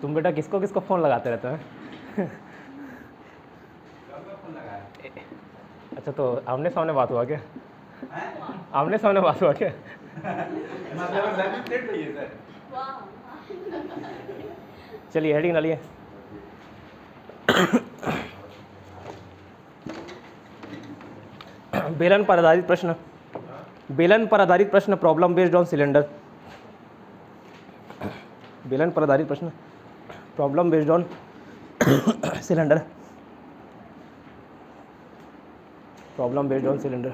तुम बेटा किसको किसको फ़ोन लगाते रहते हैं? अच्छा, तो आमने सामने बात हुआ क्या? आमने सामने बात हुआ क्या? चलिए हेडिंग डालिए। बेलन पर आधारित प्रश्न, बेलन पर आधारित प्रश्न, प्रॉब्लम बेस्ड ऑन सिलेंडर। बेलन पर आधारित प्रश्न, problem based on cylinder, problem based on cylinder.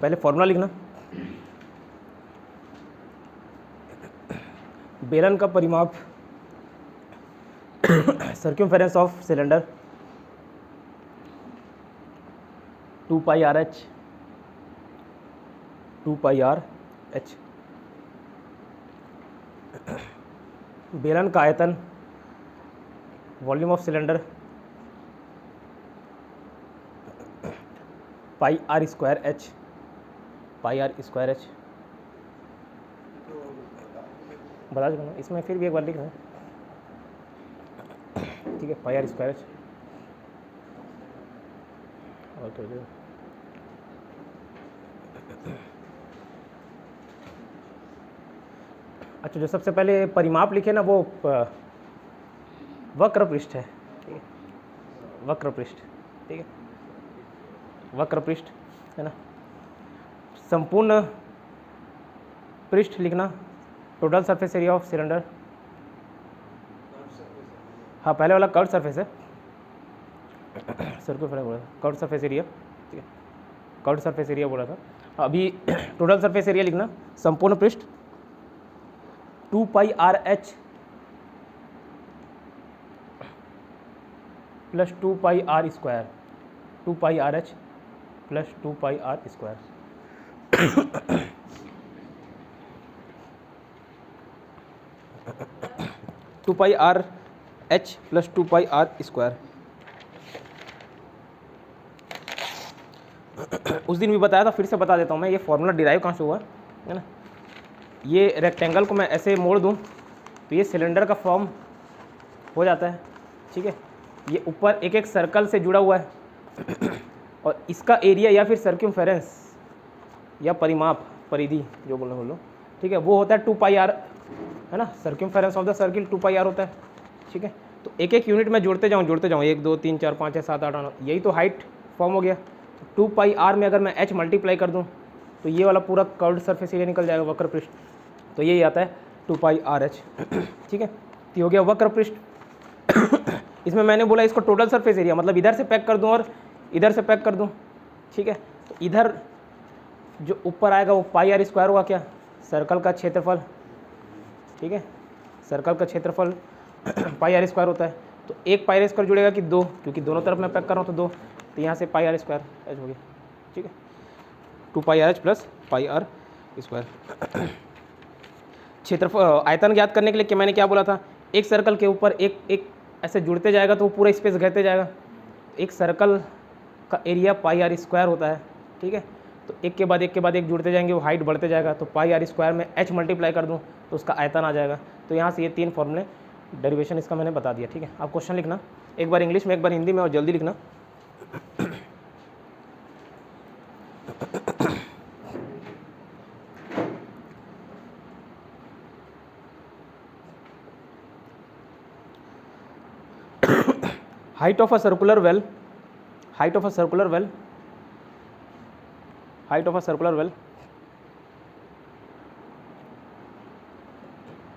पहले फॉर्मूला लिखना। बेलन का परिमाप circumference of cylinder 2 pi r h, 2 pi r h. बेलन का आयतन, volume of cylinder pi r square h, pi r square h. बता चुका ना, इसमें फिर भी एक बार लिख रहे हैं, ठीक है, पाई आर स्क्वायर एच। और तो अच्छा, जो सबसे पहले परिमाप लिखे ना वो वक्र पृष्ठ है, ठीक है, वक्र पृष्ठ, ठीक है, वक्र पृष्ठ है ना। संपूर्ण पृष्ठ लिखना, total surface area of cylinder. हाँ, पहले वाला कर्व सरफेस है, सर्कुलर बोला था, कर्व सरफेस एरिया, ठीक है, कर्व सरफेस एरिया बोला था। अभी टोटल सरफेस एरिया लिखना, संपूर्ण पृष्ठ 2 pi r h plus 2 pi r square, 2 pi r h plus 2 pi r square. 2 pi r h plus 2 pi r square. उस दिन भी बताया था, फिर से बता देता हूँ मैं, ये फॉर्मूला डिराइव कहाँ से हुआ है ना। ये रेक्टेंगल को मैं ऐसे मोड़ दूँ तो ये सिलेंडर का फॉर्म हो जाता है, ठीक है। ये ऊपर एक एक सर्कल से जुड़ा हुआ है और इसका एरिया या फिर सर्क्यूमफेरेंस या परिमाप, परिधि जो बोलो, ठीक है, वो होता है 2 पाई आर, है ना। Circumference of the circle 2 pi r होता है, ठीक है। तो एक एक यूनिट में जोड़ते जाऊँ 1 2 3 4 5 6 7 8 9, यही तो हाइट फॉर्म हो गया। 2 पाई आर में अगर मैं h मल्टीप्लाई कर दूँ तो ये वाला पूरा कर्व्ड सरफेस एरिया निकल जाएगा, वक्र पृष्ठ। तो यही आता है 2 पाई आर एच, ठीक है। तो हो गया वक्र पृष्ठ। इसमें मैंने बोला इसको टोटल सरफेस एरिया, मतलब इधर से पैक कर दूं और इधर से पैक कर दूं, ठीक है। तो इधर जो ऊपर आएगा वो पाई आर स्क्वायर होगा, क्या, सर्कल का क्षेत्रफल, ठीक है, सर्कल का क्षेत्रफल पाई आर स्क्वायर होता है। तो एक पाई आर स्क्वायर जुड़ेगा कि 2, क्योंकि दोनों तरफ मैं पैक कर रहा हूँ तो 2, तो यहाँ से पाई आर स्क्वायर एच हो गया, ठीक है, 2 pi r h plus pi r square. क्षेत्रफल आयतन ज्ञात करने के लिए मैंने क्या बोला था, एक सर्कल के ऊपर एक एक ऐसे जुड़ते जाएगा तो वो पूरा स्पेस घेरते जाएगा। एक सर्कल का एरिया पाई आर स्क्वायर होता है, ठीक है। तो एक के बाद एक जुड़ते जाएंगे, वो हाइट बढ़ते जाएगा। तो पाई आर स्क्वायर में h मल्टीप्लाई कर दूँ तो उसका आयतन आ जाएगा। तो यहाँ से ये 3 फॉर्मूले, डेरिवेशन इसका मैंने बता दिया, ठीक है। आप क्वेश्चन लिखना, एक बार इंग्लिश में एक बार हिंदी में, और जल्दी लिखना। height of a circular well, height of a circular well, height of a circular well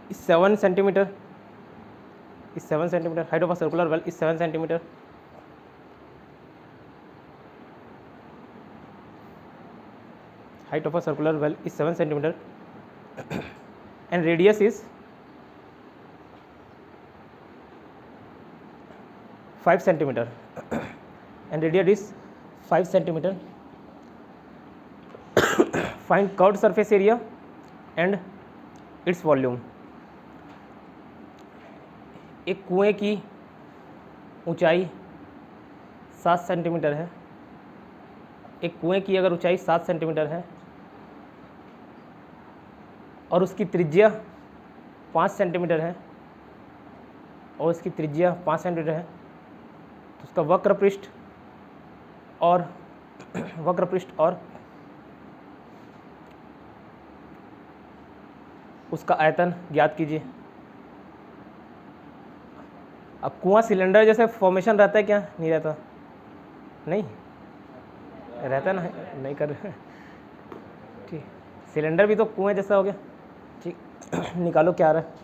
is 7 centimeter, is 7 centimeter, height of a circular well is 7 centimeter. Height of a circular well is 7 centimeter and radius is 5 centimeter and radius is 5 centimeter. Find curved surface area and its volume. एक कुएं की ऊंचाई 7 centimetre है, एक कुएं की अगर ऊंचाई 7 सेंटीमीटर है और उसकी त्रिज्या 5 सेंटीमीटर है, और इसकी त्रिज्या 5 सेंटीमीटर है, तो उसका वक्र पृष्ठ और उसका आयतन ज्ञात कीजिए। अब कुआं सिलेंडर जैसे फॉर्मेशन रहता है क्या? नहीं रहता, नहीं रहता ना, नहीं कर रहे। ठीक, सिलेंडर भी तो कुएं जैसा हो गया। ठीक, निकालो क्या आ रहा है।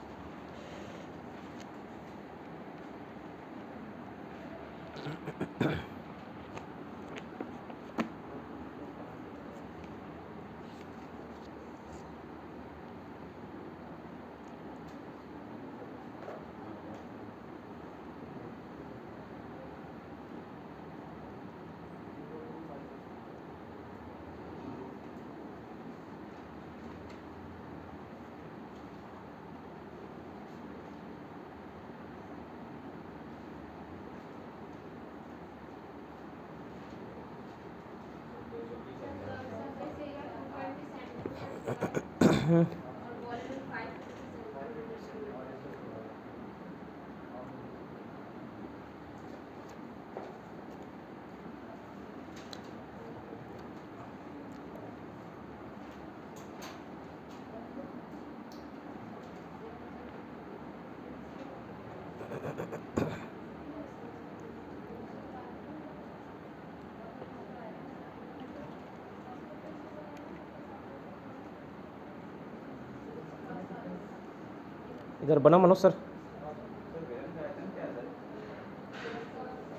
इधर बना Manoj sir,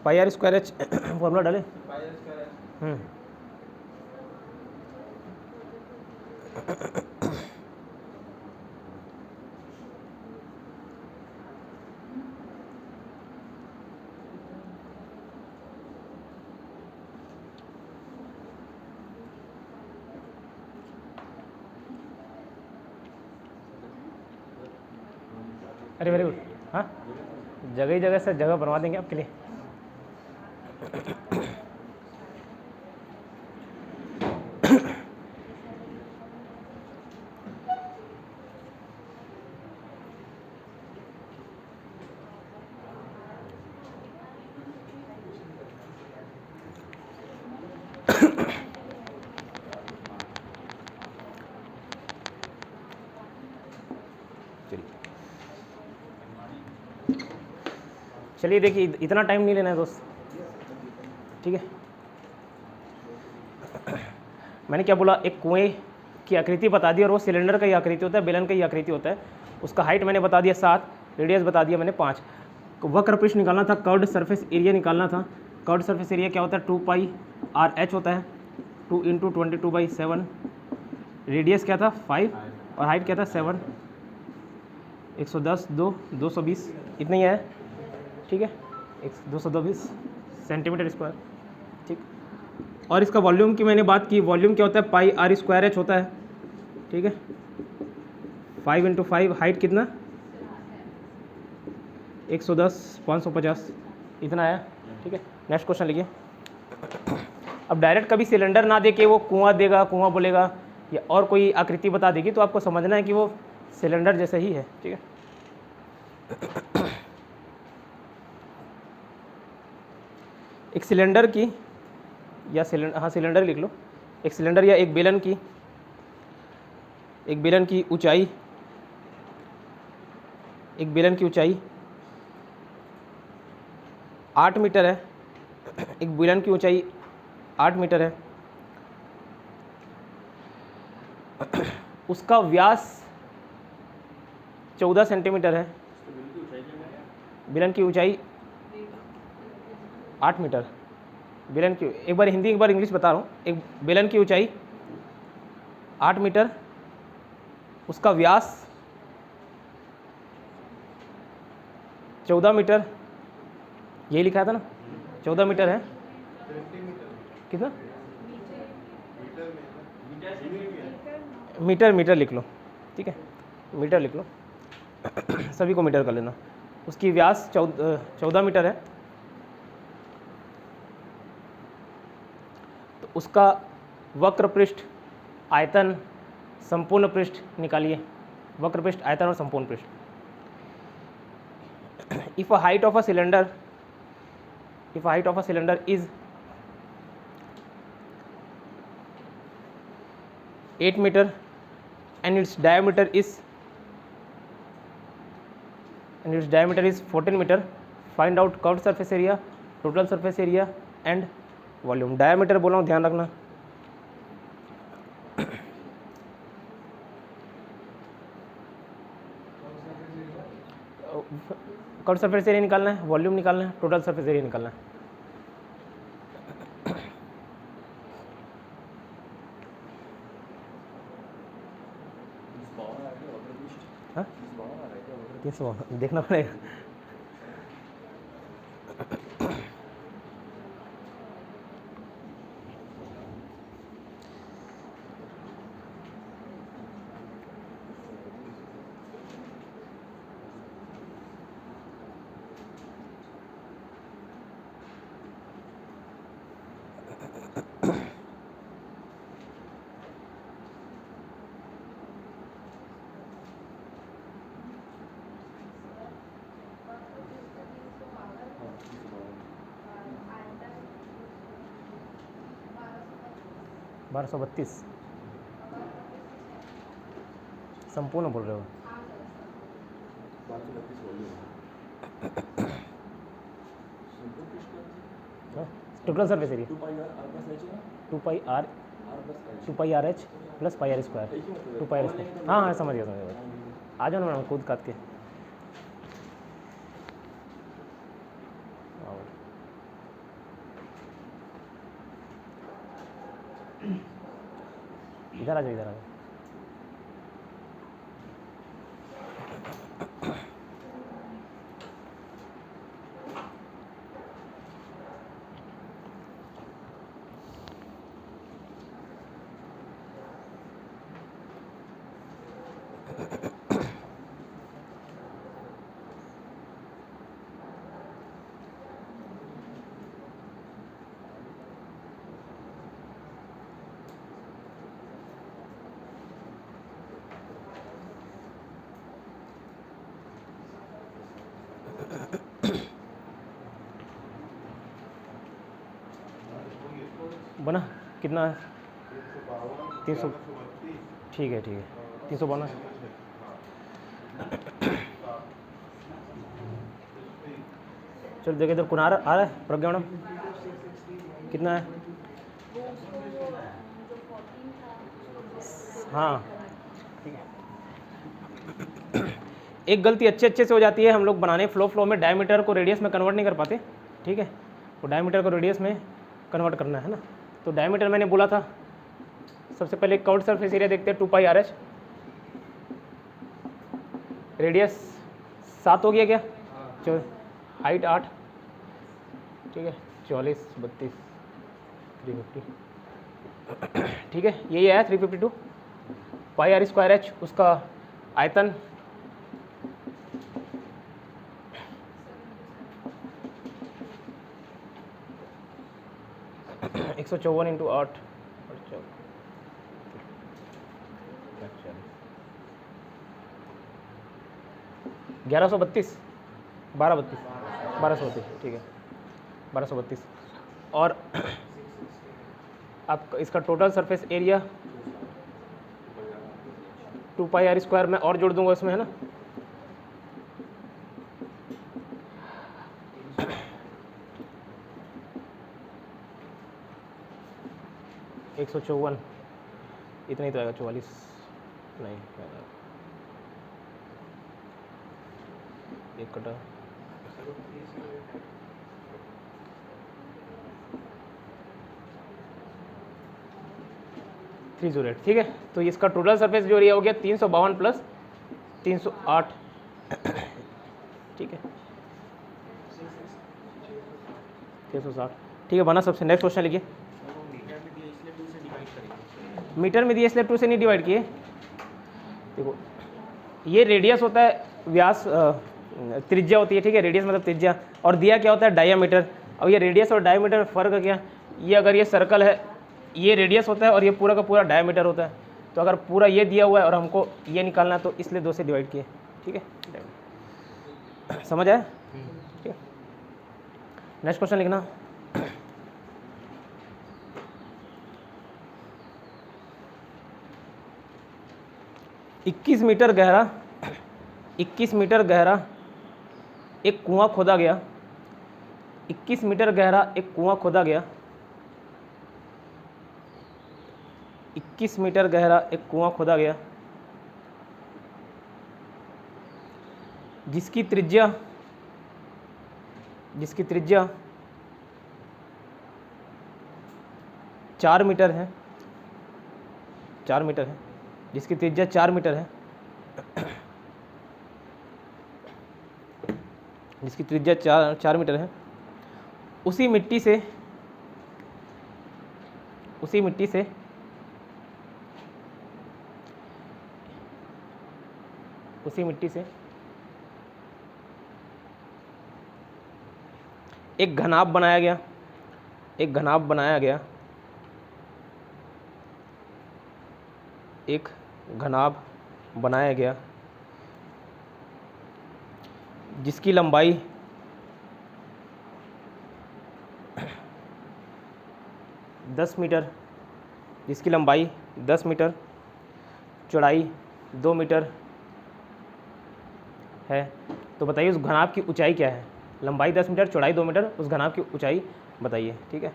pi r square h formula डाले। अरे वेरी गुड। हाँ, जगह ही जगह से जगह बनवा देंगे आपके लिए। चलिए देखिए, इतना टाइम नहीं लेना है दोस्त, ठीक है। मैंने क्या बोला, एक कुएं की आकृति बता दी, और वो सिलेंडर का ही आकृति होता है, बेलन का ही आकृति होता है। उसका हाइट मैंने बता दिया 7, रेडियस बता दिया मैंने 5। वक्र पृष्ठ निकालना था, कर्व्ड सरफेस एरिया निकालना था। कर्व्ड सरफेस एरिया क्या होता है? 2 पाई आर एच होता है, 2 × 22/7। रेडियस क्या था? 5, और हाइट क्या था? 7। 110, 2, 220, इतना ही है, ठीक है। 220 सेंटीमीटर स्क्वायर, ठीक। और इसका वॉल्यूम की मैंने बात की, वॉल्यूम क्या होता है? पाई आर स्क्वायर एच होता है, ठीक है। 5 × 5, हाइट कितना? 110, 550, इतना आया, ठीक है। नेक्स्ट क्वेश्चन लिखिए। अब डायरेक्ट कभी सिलेंडर ना दे के वो कुआं देगा, कुआं बोलेगा, या और कोई आकृति बता देगी, तो आपको समझना है कि वो सिलेंडर जैसे ही है, ठीक है। एक सिलेंडर की, या सिलेंडर लिख लो। एक सिलेंडर या एक बेलन की ऊंचाई, 8 मीटर है। एक बेलन की ऊंचाई 8 मीटर है। उसका व्यास 14 सेंटीमीटर है। बेलन की ऊंचाई 8 मीटर। बेलन की, एक बार हिंदी एक बार इंग्लिश बता रहा हूँ। एक बेलन की ऊंचाई 8 मीटर, उसका व्यास 14 मीटर, यही लिखा था ना, 14 मीटर है। कितना? मीटर लिख लो, ठीक है, मीटर लिख लो। सभी को मीटर कर लेना। उसकी व्यास 14 मीटर है। उसका वक्र पृष्ठ, आयतन, संपूर्ण पृष्ठ निकालिए। वक्र पृष्ठ, आयतन और संपूर्ण पृष्ठ। If a height of a cylinder is 8 meter and its diameter is 14 meter, find out curved surface area, total surface area and volume। Diameter बोला हूँ, ध्यान रखना। कर्व्ड सरफेस एरिया निकालना है, वॉल्यूम निकालना है, टोटल सरफेस एरिया निकालना है। हाँ 300 देखना पड़ेगा। बारह 1232 संपूर्ण बोल रहे हो? Total surface area 2πr/h plus πr square 2πr²। हाँ हाँ समझ गया। आ जाओ ना मैडम, कूद काट के। इधर आ जाओ, इधर आ जाओ। बना कितना है? 300। ठीक है 300 बना। चलो देखिए इधर कौन आ रहा है? प्रज्ञा मैडम कितना है? हाँ ठीक है। एक गलती अच्छे से हो जाती है, हम लोग बनाने फ्लो में डायमीटर को रेडियस में कन्वर्ट नहीं कर पाते। ठीक है, तो डायमीटर को रेडियस में कन्वर्ट करना है ना। तो डायमीटर मैंने बोला था, सबसे पहले कर्व्ड सरफेस एरिया देखते हैं 2πr/h। रेडियस 7 हो गया क्या? हाइट 8। ठीक है 44 32 350। ठीक है यही आया 352 πr²h। उसका आयतन 154 × 8 1132 1232। ठीक है 1232। और आप इसका टोटल सरफेस एरिया 2πr² में और जोड़ दूंगा इसमें, है ना। एक 154 इतना ही तो आएगा, 44 नहीं एक कटा 308। ठीक है, तो इसका टोटल सरफेस जो एरिया हो गया 352 प्लस 308। ठीक है 360। ठीक है बना। सबसे नेक्स्ट क्वेश्चन लिखिए। मीटर में दिए इसलिए 2 से नहीं डिवाइड किए। देखो ये रेडियस होता है, व्यास त्रिज्या होती है। ठीक है, रेडियस मतलब त्रिज्या, और दिया क्या होता है? डायामीटर। अब ये रेडियस और डायामीटर में फ़र्क है क्या? ये अगर ये सर्कल है, ये रेडियस होता है और ये पूरा का पूरा डायामीटर होता है। तो अगर पूरा ये दिया हुआ है और हमको ये निकालना है तो इसलिए 2 से डिवाइड किए, ठीक है, समझ आया? ठीक है, नेक्स्ट क्वेश्चन लिखना। इक्कीस मीटर गहरा एक कुआं खोदा गया। 21 मीटर गहरा एक कुआं खोदा गया। 21 मीटर गहरा एक कुआं खोदा गया जिसकी त्रिज्या 4 मीटर है। 4 मीटर है, जिसकी त्रिज्या 4 मीटर है, जिसकी त्रिज्या 4 मीटर है। उसी मिट्टी से एक घनाभ बनाया गया जिसकी लंबाई 10 मीटर, चौड़ाई 2 मीटर है। तो बताइए उस घनाभ की ऊंचाई क्या है? लंबाई 10 मीटर, चौड़ाई 2 मीटर, उस घनाभ की ऊंचाई बताइए, ठीक है।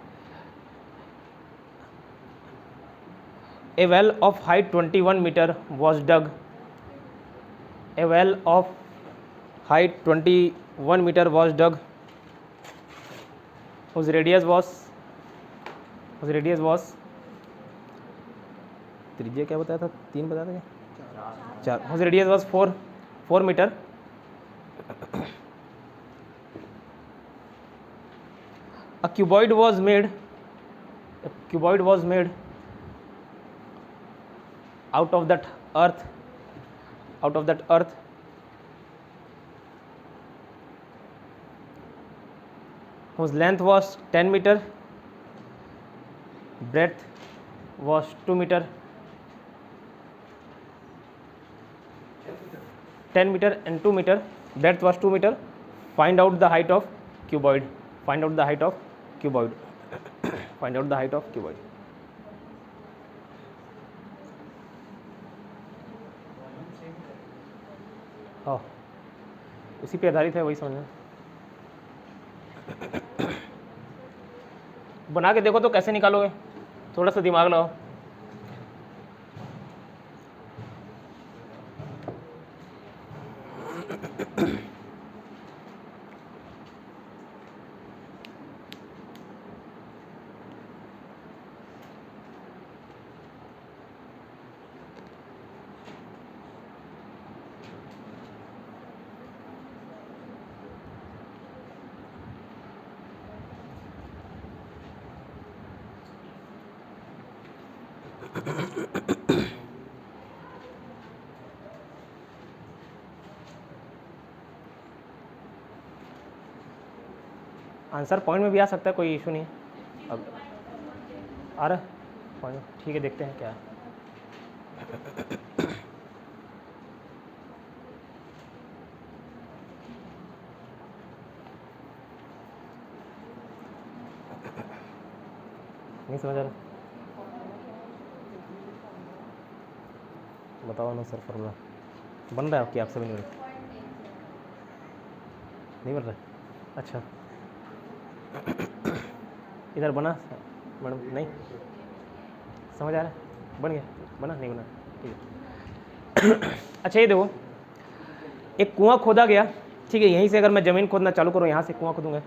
A well of height 21 metre was dug. A well of height 21 metre was dug whose radius was त्रिज्या क्या बताया था? 3 बताया था क्या? 4। whose radius was 4 metre. A cuboid was made out of that earth whose length was 10 meter, breadth was 2 meter, 10 meter and 2 meter, breadth was 2 meter. Find out the height of cuboid. हाँ, उसी पे आधारित है, वही समझना। बना के देखो तो कैसे निकालोगे, थोड़ा सा दिमाग लगाओ। आंसर पॉइंट में भी आ सकता है, कोई इशू नहीं है। अब आ रहा है पॉइंट, ठीक है, देखते हैं क्या है। नहीं समझ आ रहा? बताओ ना सर, फॉर्मूला बन रहा है आपकी? आपसे भी नहीं बन रहा है? अच्छा, इधर बना मैडम? नहीं समझ आ रहा है? बन गया? बना नहीं बना? ठीक है। अच्छा ये देखो, एक कुआं खोदा गया, ठीक है। यहीं से अगर मैं ज़मीन खोदना चालू करूँ, यहाँ से कुआं खोदूँगा,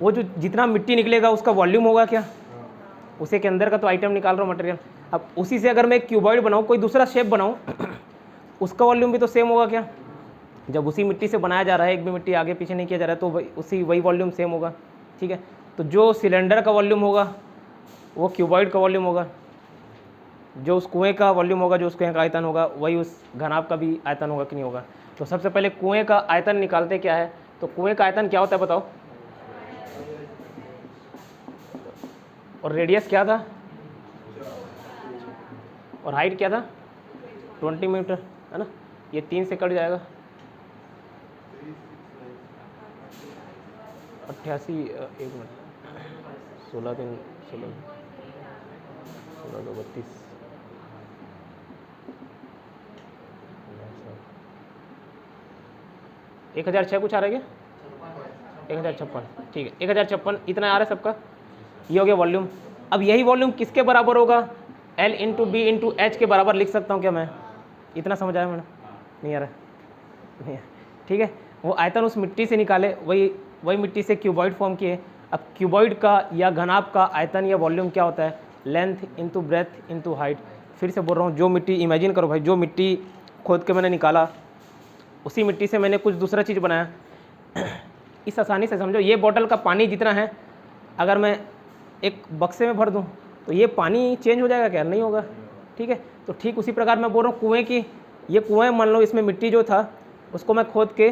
वो जो जितना मिट्टी निकलेगा उसका वॉल्यूम होगा क्या? उसे के अंदर का तो आइटम निकाल रहा हूँ, मटेरियल। अब उसी से अगर मैं एक क्यूबॉइड बनाऊँ, कोई दूसरा शेप बनाऊँ, उसका वॉल्यूम भी तो सेम होगा क्या? जब उसी मिट्टी से बनाया जा रहा है, एक भी मिट्टी आगे पीछे नहीं किया जा रहा है, तो वही वॉल्यूम सेम होगा, ठीक है। तो जो सिलेंडर का वॉल्यूम होगा वो क्यूबॉइड का वॉल्यूम होगा, जो उस कुएं का वॉल्यूम होगा, जो उस कुएं का आयतन होगा, वही उस घनाभ का भी आयतन होगा कि नहीं होगा। तो सबसे पहले कुएं का आयतन निकालते क्या है? तो कुएं का आयतन क्या होता है बताओ? और रेडियस क्या था? और हाइट क्या था 20 मीटर, है ना। ये 3 से कट जाएगा 88, 1 मिनट, 16 3 16 16 2 32, 1006 कुछ आ रहा है क्या, 1056, ठीक है 1056 इतना आ रहा है सबका। ये हो गया वॉल्यूम। अब यही वॉल्यूम किसके बराबर होगा, L into B into H के बराबर लिख सकता हूँ क्या मैं, इतना समझ आया मैंने, नहीं आ रहा, नहीं आ, ठीक है। वो आयतन उस मिट्टी से निकाले, वही मिट्टी से क्यूबॉइड फॉर्म किए। अब क्यूबॉइड का या घनाभ का आयतन या वॉल्यूम क्या होता है, length into breadth into height. फिर से बोल रहा हूँ, जो मिट्टी, इमेजिन करो भाई, जो मिट्टी खोद के मैंने निकाला, उसी मिट्टी से मैंने कुछ दूसरा चीज़ बनाया। इस आसानी से समझो, ये बॉटल का पानी जितना है अगर मैं एक बक्से में भर दूँ तो ये पानी चेंज हो जाएगा क्या, नहीं होगा, ठीक है। तो ठीक उसी प्रकार मैं बोल रहा हूँ कुएँ की, ये कुएँ मान लो इसमें मिट्टी जो था उसको मैं खोद के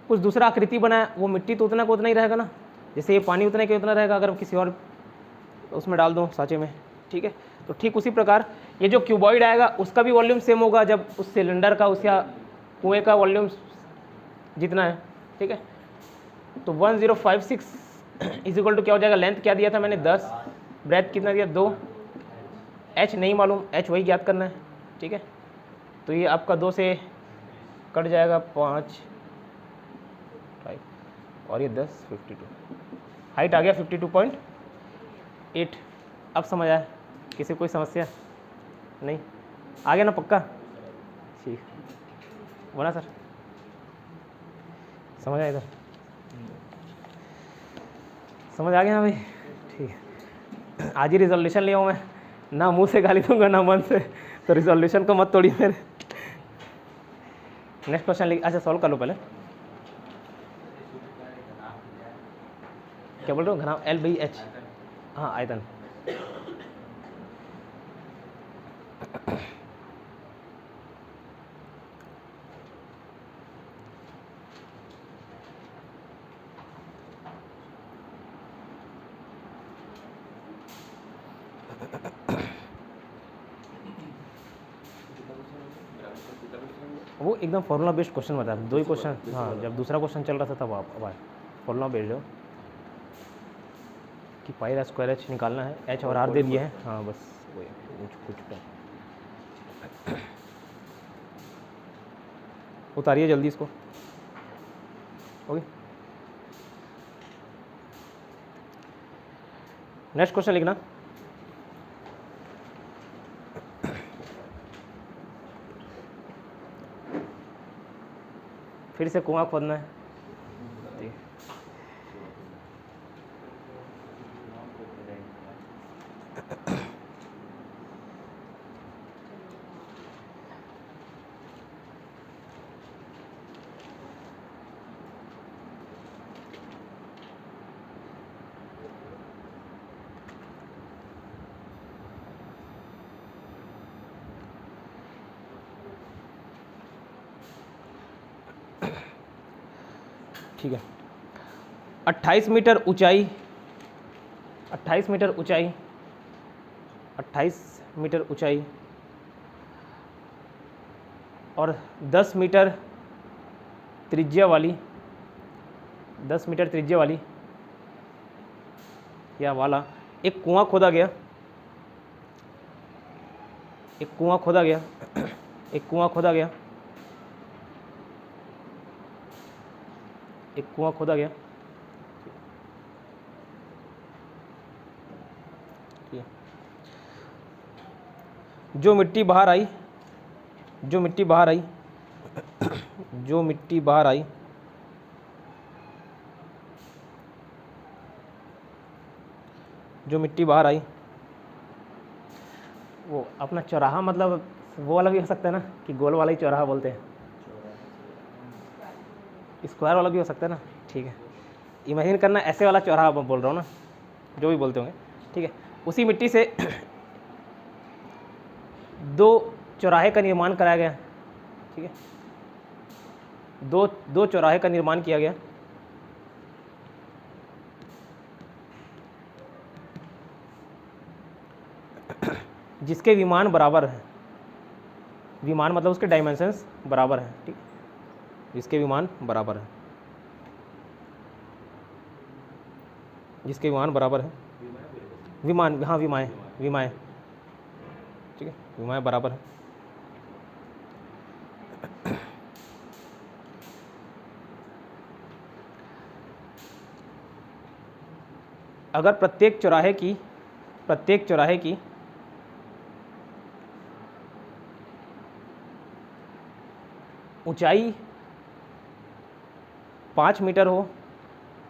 कुछ दूसरा आकृति बनाया, वो मिट्टी तो उतना को उतना ही रहेगा ना, जैसे ये पानी उतना के उतना रहेगा अगर किसी और उसमें डाल दूँ सांचे में, ठीक है। तो ठीक उसी प्रकार ये जो क्यूबॉइड आएगा उसका भी वॉल्यूम सेम होगा जब उस सिलेंडर का, उस या कुएँ का वॉल्यूम जितना है, ठीक है। तो 1056 इज इक्वल टू क्या हो जाएगा, लेंथ क्या दिया था मैंने 10, ब्रेथ कितना दिया 2, एच नहीं मालूम, एच वही ज्ञात करना है, ठीक है। तो ये आपका 2 से कट जाएगा 5 और ये 10 52, हाइट आ गया 52.8। अब समझ आया, किसी कोई समस्या नहीं, आ गया ना पक्का, ठीक बोला सर, समझ आया इधर, समझ आ गया ना भाई, ठीक है। आज ही रिजोल्यूशन लिया हूँ मैं, ना मुंह से गाली दूंगा ना मन से, तो रिजोल्यूशन को मत तोड़िए मेरे। नेक्स्ट क्वेश्चन लिख, अच्छा सॉल्व कर लो पहले, क्या बोल रहे हो, घनाभ L/H, हाँ आयतन। वो एकदम फॉर्मूला बेस्ड क्वेश्चन बता, 2 ही क्वेश्चन, हाँ जब दूसरा क्वेश्चन चल रहा था तब आप अब फॉर्मूला बेस्ड हो कि पाई स्क्वायर एच निकालना है, एच और आर दे दिए हैं, हाँ बस वो कुछ उतारिए जल्दी इसको, ओके। नेक्स्ट क्वेश्चन लिखना, फिर से कुआं खोदना है, ठीक है। 28 मीटर ऊंचाई, 28 मीटर ऊंचाई, 28 मीटर ऊंचाई और 10 मीटर त्रिज्या वाली, 10 मीटर त्रिज्या वाली या वाला एक कुआं खोदा गया, एक कुआं खोदा गया, एक कुआं खोदा गया, एक कुआं खोदा गया, जो मिट्टी बाहर आई, जो मिट्टी बाहर आई, जो मिट्टी बाहर आई जो मिट्टी बाहर आई वो अपना चौराहा, मतलब वो वाला भी हो सकता है ना कि गोल वाला ही चौराहा बोलते हैं, स्क्वायर वाला भी हो सकता है ना, ठीक है। इमेजिन करना ऐसे वाला चौराहा बोल रहा हूँ ना, जो भी बोलते होंगे, ठीक है। उसी मिट्टी से 2 चौराहे का निर्माण कराया गया, ठीक है, दो चौराहे का निर्माण किया गया, जिसके विमान बराबर हैं, विमान मतलब उसके डायमेंशंस बराबर हैं, ठीक, जिसके विमान बराबर है, जिसके विमान बराबर है, विमान, हाँ विमाएँ, विमाएँ, ठीक है, विमाएँ बराबर है। अगर प्रत्येक चौराहे की ऊंचाई 5 मीटर हो,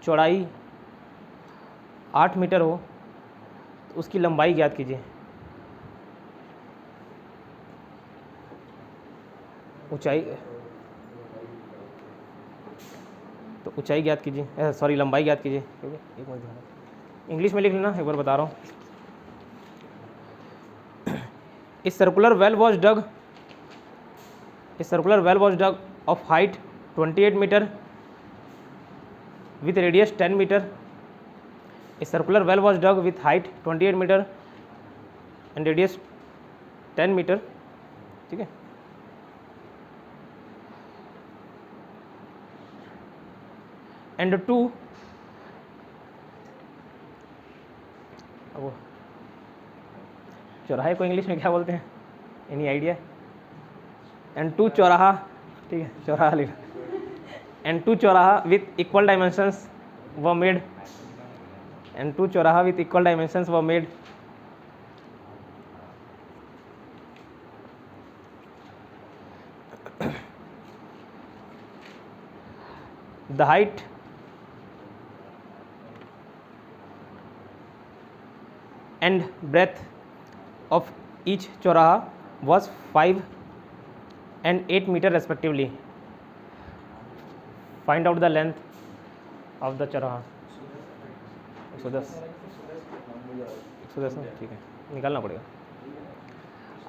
चौड़ाई 8 मीटर हो, तो उसकी लंबाई ज्ञात कीजिए। ऊंचाई, तो ऊंचाई ज्ञात कीजिए, सॉरी लंबाई ज्ञात कीजिए। एक मिनट, इंग्लिश में लिख लेना, एक बार बता रहा हूँ। A circular well was dug of height 28 meter with radius 10 meter. A circular well was dug with height 28 meter and radius 10 meter, ठीक है। And two, वो चौराहे को इंग्लिश में क्या बोलते हैं, एनी आइडिया? एंड टू चौराहा, ठीक है, चौराहा लिख, एंड टू चौराहा विथ इक्वल डायमेंशंस व मेड, एंड टू चौराहा विथ इक्वल डायमेंशंस व made. The height and breadth of each चौराहा was 5 and 8 meter respectively. Find out the length of the चौराहा। 110, 110 ना, ठीक है, निकालना पड़ेगा।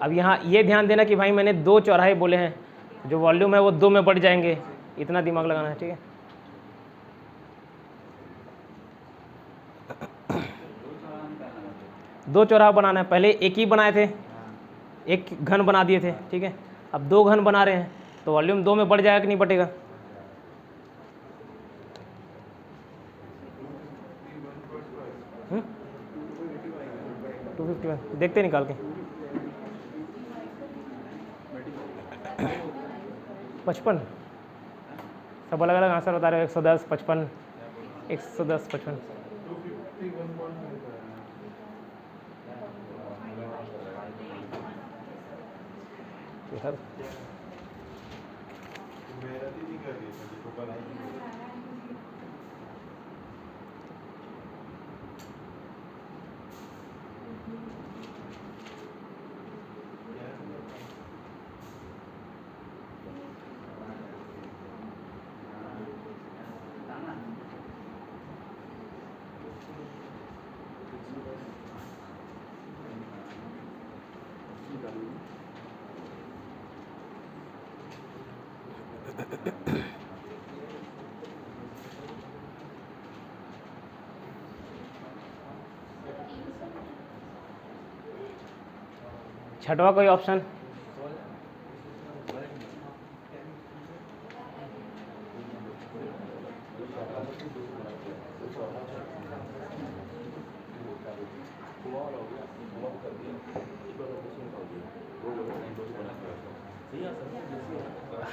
अब यहाँ ये ध्यान देना कि भाई मैंने 2 चौराहे बोले हैं, जो वॉल्यूम है वो 2 में बढ़ जाएंगे, इतना दिमाग लगाना है, ठीक है। दो चौराहा बनाना है, पहले एक ही बनाए थे, एक घन बना दिए थे, ठीक है। अब 2 घन बना रहे हैं, तो वॉल्यूम 2 में बढ़ जाएगा कि नहीं बढ़ेगा? हम्म, 251 देखते निकाल के। 55, सब अलग अलग आंसर बता रहे हो। 110, 55, 110, 55। सर छठवा कोई ऑप्शन?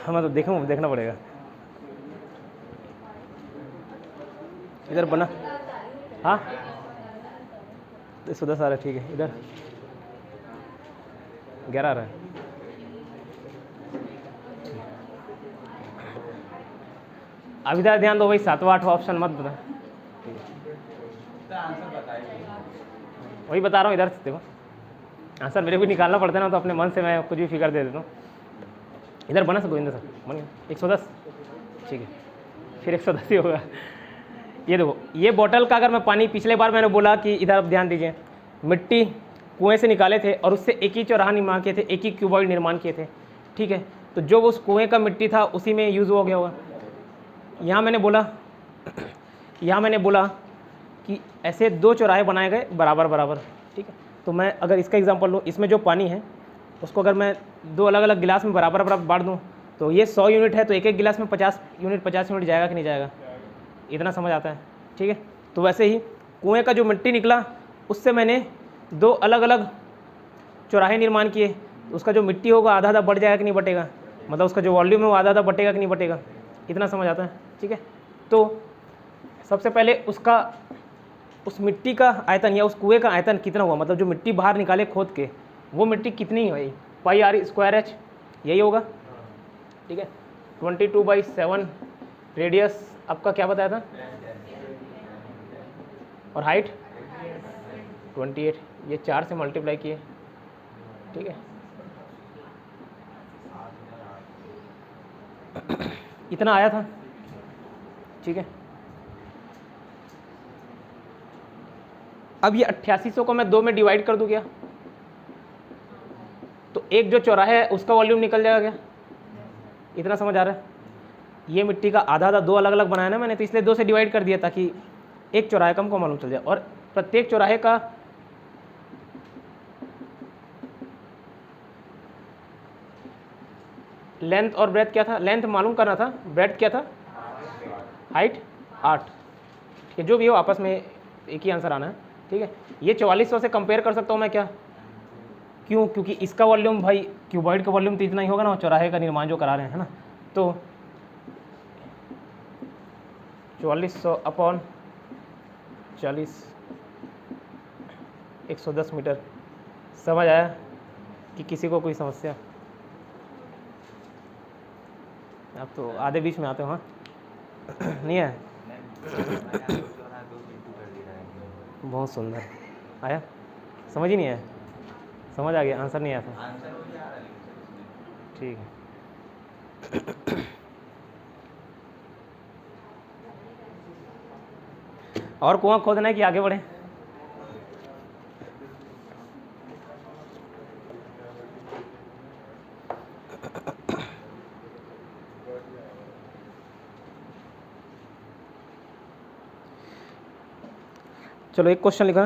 हाँ तो देखना पड़ेगा। इधर बना, हाँ 110 आ रहा है, ठीक है। इधर 11 आ रहा है। अब इधर ध्यान दो भाई, 7वां 8वां ऑप्शन मत बता, वही बता रहा हूँ। इधर देखो, आंसर मेरे को निकालना पड़ता है ना, तो अपने मन से मैं कुछ भी फिगर दे देता हूँ। इधर बना सर गोविंदा सर, बन गया 110, ठीक है, फिर 110 ही होगा। ये देखो, ये बोतल का अगर मैं पानी, पिछले बार मैंने बोला कि इधर आप ध्यान दीजिए, मिट्टी कुएं से निकाले थे और उससे एक ही चौराहा निर्माण किए थे, एक ही क्यूबॉइड निर्माण किए थे, ठीक है। तो जो उस कुएं का मिट्टी था उसी में यूज़ हो गया होगा। यहाँ मैंने बोला कि ऐसे 2 चौराहे बनाए गए बराबर बराबर, ठीक है। तो मैं अगर इसका एग्जांपल लूँ, इसमें जो पानी है उसको अगर मैं दो अलग अलग गिलास में बराबर बराबर बांट दूँ तो ये 100 यूनिट है, तो एक एक गिलास में 50 यूनिट जाएगा कि नहीं जाएगा? इतना समझ आता है, ठीक है। तो वैसे ही कुएँ का जो मिट्टी निकला उससे मैंने दो अलग अलग चौराहे निर्माण किए, तो उसका जो मिट्टी होगा आधा आधा बढ़ जाएगा कि नहीं बटेगा, मतलब उसका जो वॉल्यूम है वो आधा आधा बटेगा कि नहीं बटेगा, इतना समझ आता है, ठीक है। तो सबसे पहले उसका उस मिट्टी का आयतन या उस कुएँ का आयतन कितना हुआ, मतलब जो मिट्टी बाहर निकाले खोद के वो मिट्टी कितनी हुई, पाई आर स्क्वायर एच, यही होगा, ठीक है। 22/7 रेडियस आपका क्या बताया था, और हाइट 28, ये 4 से मल्टीप्लाई किए, ठीक है। इतना आया था, ठीक है। अब ये 8800 को मैं 2 में डिवाइड कर दूं क्या, तो एक जो चौराहा है उसका वॉल्यूम निकल जाएगा क्या, इतना समझ आ रहा है। ये मिट्टी का आधा आधा दो अलग अलग बनाया ना मैंने, तो इसलिए 2 से डिवाइड कर दिया ताकि एक चौराहे का हमको मालूम चल जाए, और प्रत्येक चौराहे का लेंथ और ब्रेथ क्या था, लेंथ मालूम करना था, ब्रेथ क्या था, हाइट 8, ठीक है। जो भी हो आपस में एक ही आंसर आना है, ठीक है। ये 4400 से कंपेयर कर सकता हूँ मैं क्या, क्यों, क्योंकि इसका वॉल्यूम भाई क्यूबॉइड का वॉल्यूम तो इतना ही होगा ना, चौराहे का निर्माण जो करा रहे हैं ना, तो 4400 अपॉन 40 110 मीटर। समझ आया कि किसी को कोई समस्या? आप तो आधे बीच में आते हो, हाँ नहीं है? बहुत सुंदर आया, समझ ही नहीं आया, समझ आ गया, आंसर नहीं आया था, ठीक है। और कुआं खोदना है कि आगे बढ़े? चलो एक क्वेश्चन लिखा,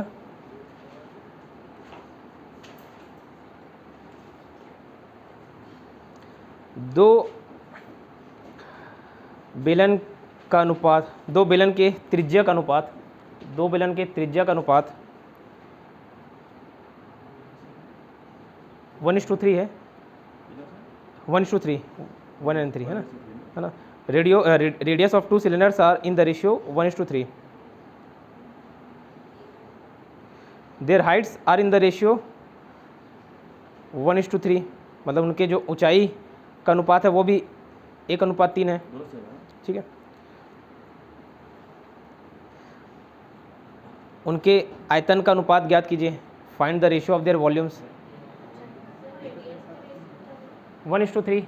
दो बेलन का अनुपात, दो बेलन के त्रिज्या का अनुपात, दो बेलन के त्रिज्या का अनुपात 1:3 है, 1:3, 1:3 है ना, radius of 2 cylinders are in the ratio 1:3, their heights are in the ratio 1:3, मतलब उनके जो ऊंचाई का अनुपात है वो भी 1:3 है, ठीक है। उनके आयतन का अनुपात ज्ञात कीजिए, find the ratio of there volumes, 1:3,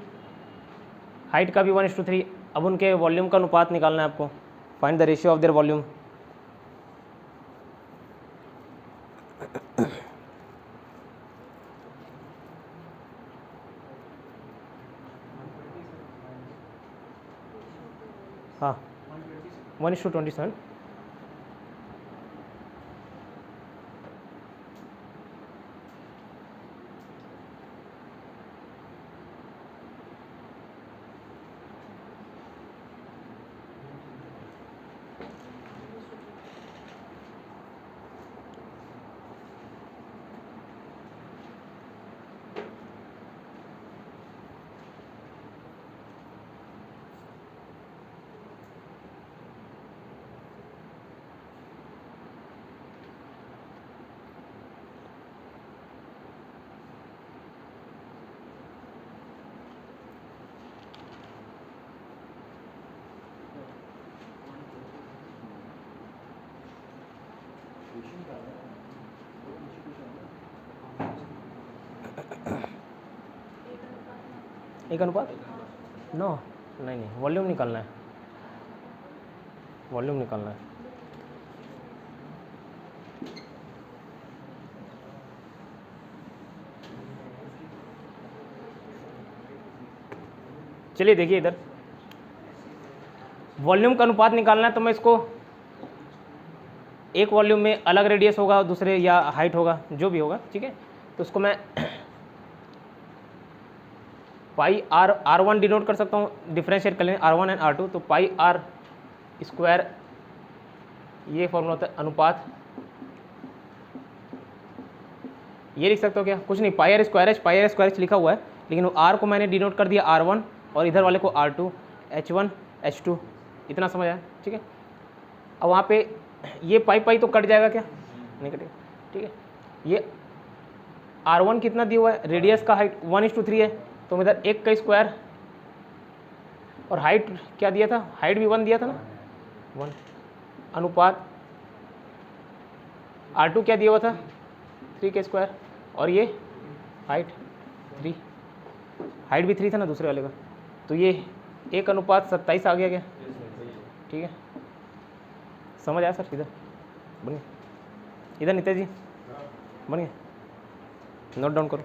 height का भी 1:3। अब उनके वॉल्यूम का अनुपात निकालना है आपको, find the ratio of there volume. हाँ 1:27, एक अनुपात नो, नहीं वॉल्यूम निकालना है, वॉल्यूम निकालना है। चलिए देखिए इधर, वॉल्यूम का अनुपात निकालना है, तो मैं इसको एक वॉल्यूम में अलग रेडियस होगा, दूसरे या हाइट होगा, जो भी होगा, ठीक है। तो उसको मैं पाई R1 डिनोट कर सकता हूँ, डिफ्रेंशिएट कर लें R1 एंड R2, तो पाई R स्क्वायर, ये फॉर्मूला होता है अनुपात, ये लिख सकते हो क्या, कुछ नहीं, पाई आर स्क्वायर एच लिखा हुआ है, लेकिन वो R को मैंने डिनोट कर दिया R1 और इधर वाले को R2, H1 H2, इतना समझ आया, ठीक है। अब वहाँ पे ये पाई तो कट जाएगा क्या, नहीं कटेगा, ठीक है। ये R1 कितना दिया हुआ है, रेडियस का हाइट 1:3 है, तो इधर 1 का स्क्वायर, और हाइट क्या दिया था, हाइट भी 1 दिया था ना, 1, अनुपात R2 क्या दिया हुआ था, 3 का स्क्वायर, और ये हाइट 3, हाइट भी 3 था ना दूसरे वाले का, तो ये 1:27 आ गया क्या, ठीक है। समझ आया सर, इधर बन गया, इधर नितेश जी बन गया, नोट डाउन करो।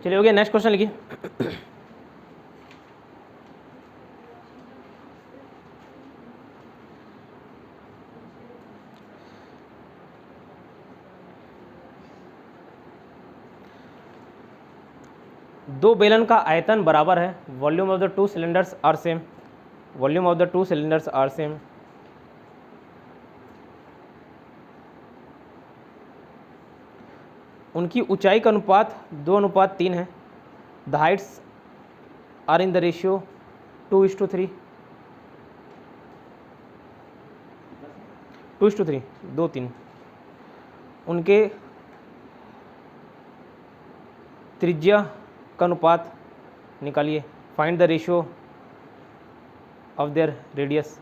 चलिए हो गया, नेक्स्ट क्वेश्चन लिखिए। दो बेलन का आयतन बराबर है, volume of the two cylinders are same, volume of the two cylinders are same, उनकी ऊंचाई का अनुपात 2:3 है, the heights are in the ratio 2:3, 2:3, 2:3, उनके त्रिज्या का अनुपात निकालिए, find the ratio of their radius.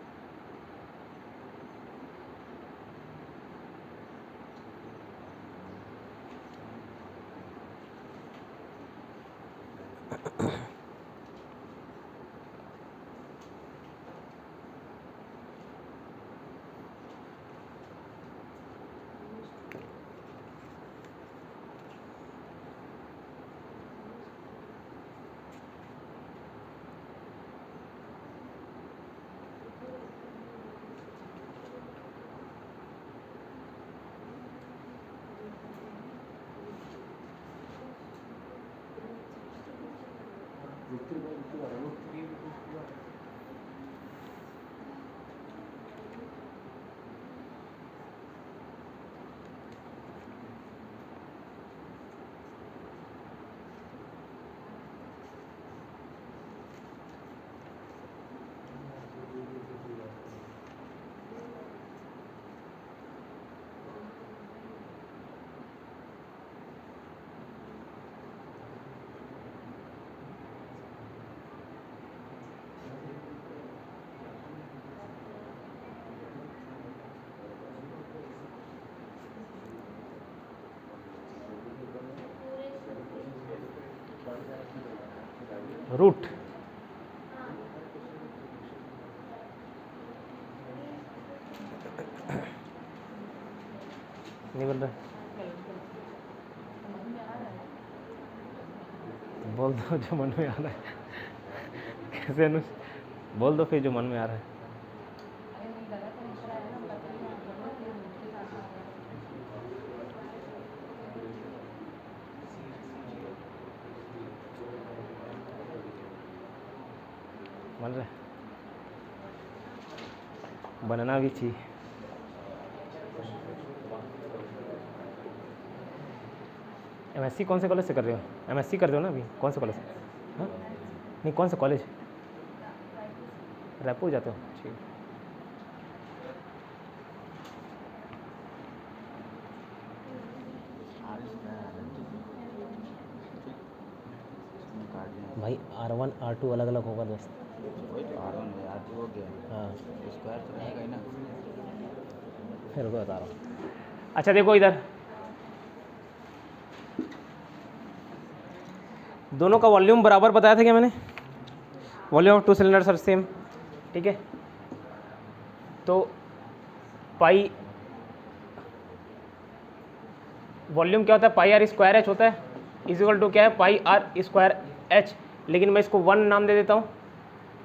Root नहीं बन रहा? बोल दो जो मन में आ रहा है। कैसे अनुज? बोल दो फिर जो मन में आ रहा है। बन रहा है? बनना भी चाहिए। एमएससी कौन से कॉलेज से कर रहे हो? एमएससी कर रहे हो ना अभी? कौन से कॉलेज से? हाँ नहीं, कौन सा कॉलेज? रायपुर जाते हो? ठीक। भाई R1 R2 अलग अलग होगा दोस्त। R1 R2 हो गया। हाँ स्क्वायर तो रहेगा ही ना। फिर को बता रहा हूँ। अच्छा देखो इधर, दोनों का वॉल्यूम बराबर बताया था क्या मैंने? Volume of two cylinders are same, ठीक है। तो पाई वॉल्यूम क्या होता है? पाई आर स्क्वायर एच होता है, इज इक्वल टू क्या है? पाई आर स्क्वायर एच। लेकिन मैं इसको 1 नाम दे देता हूँ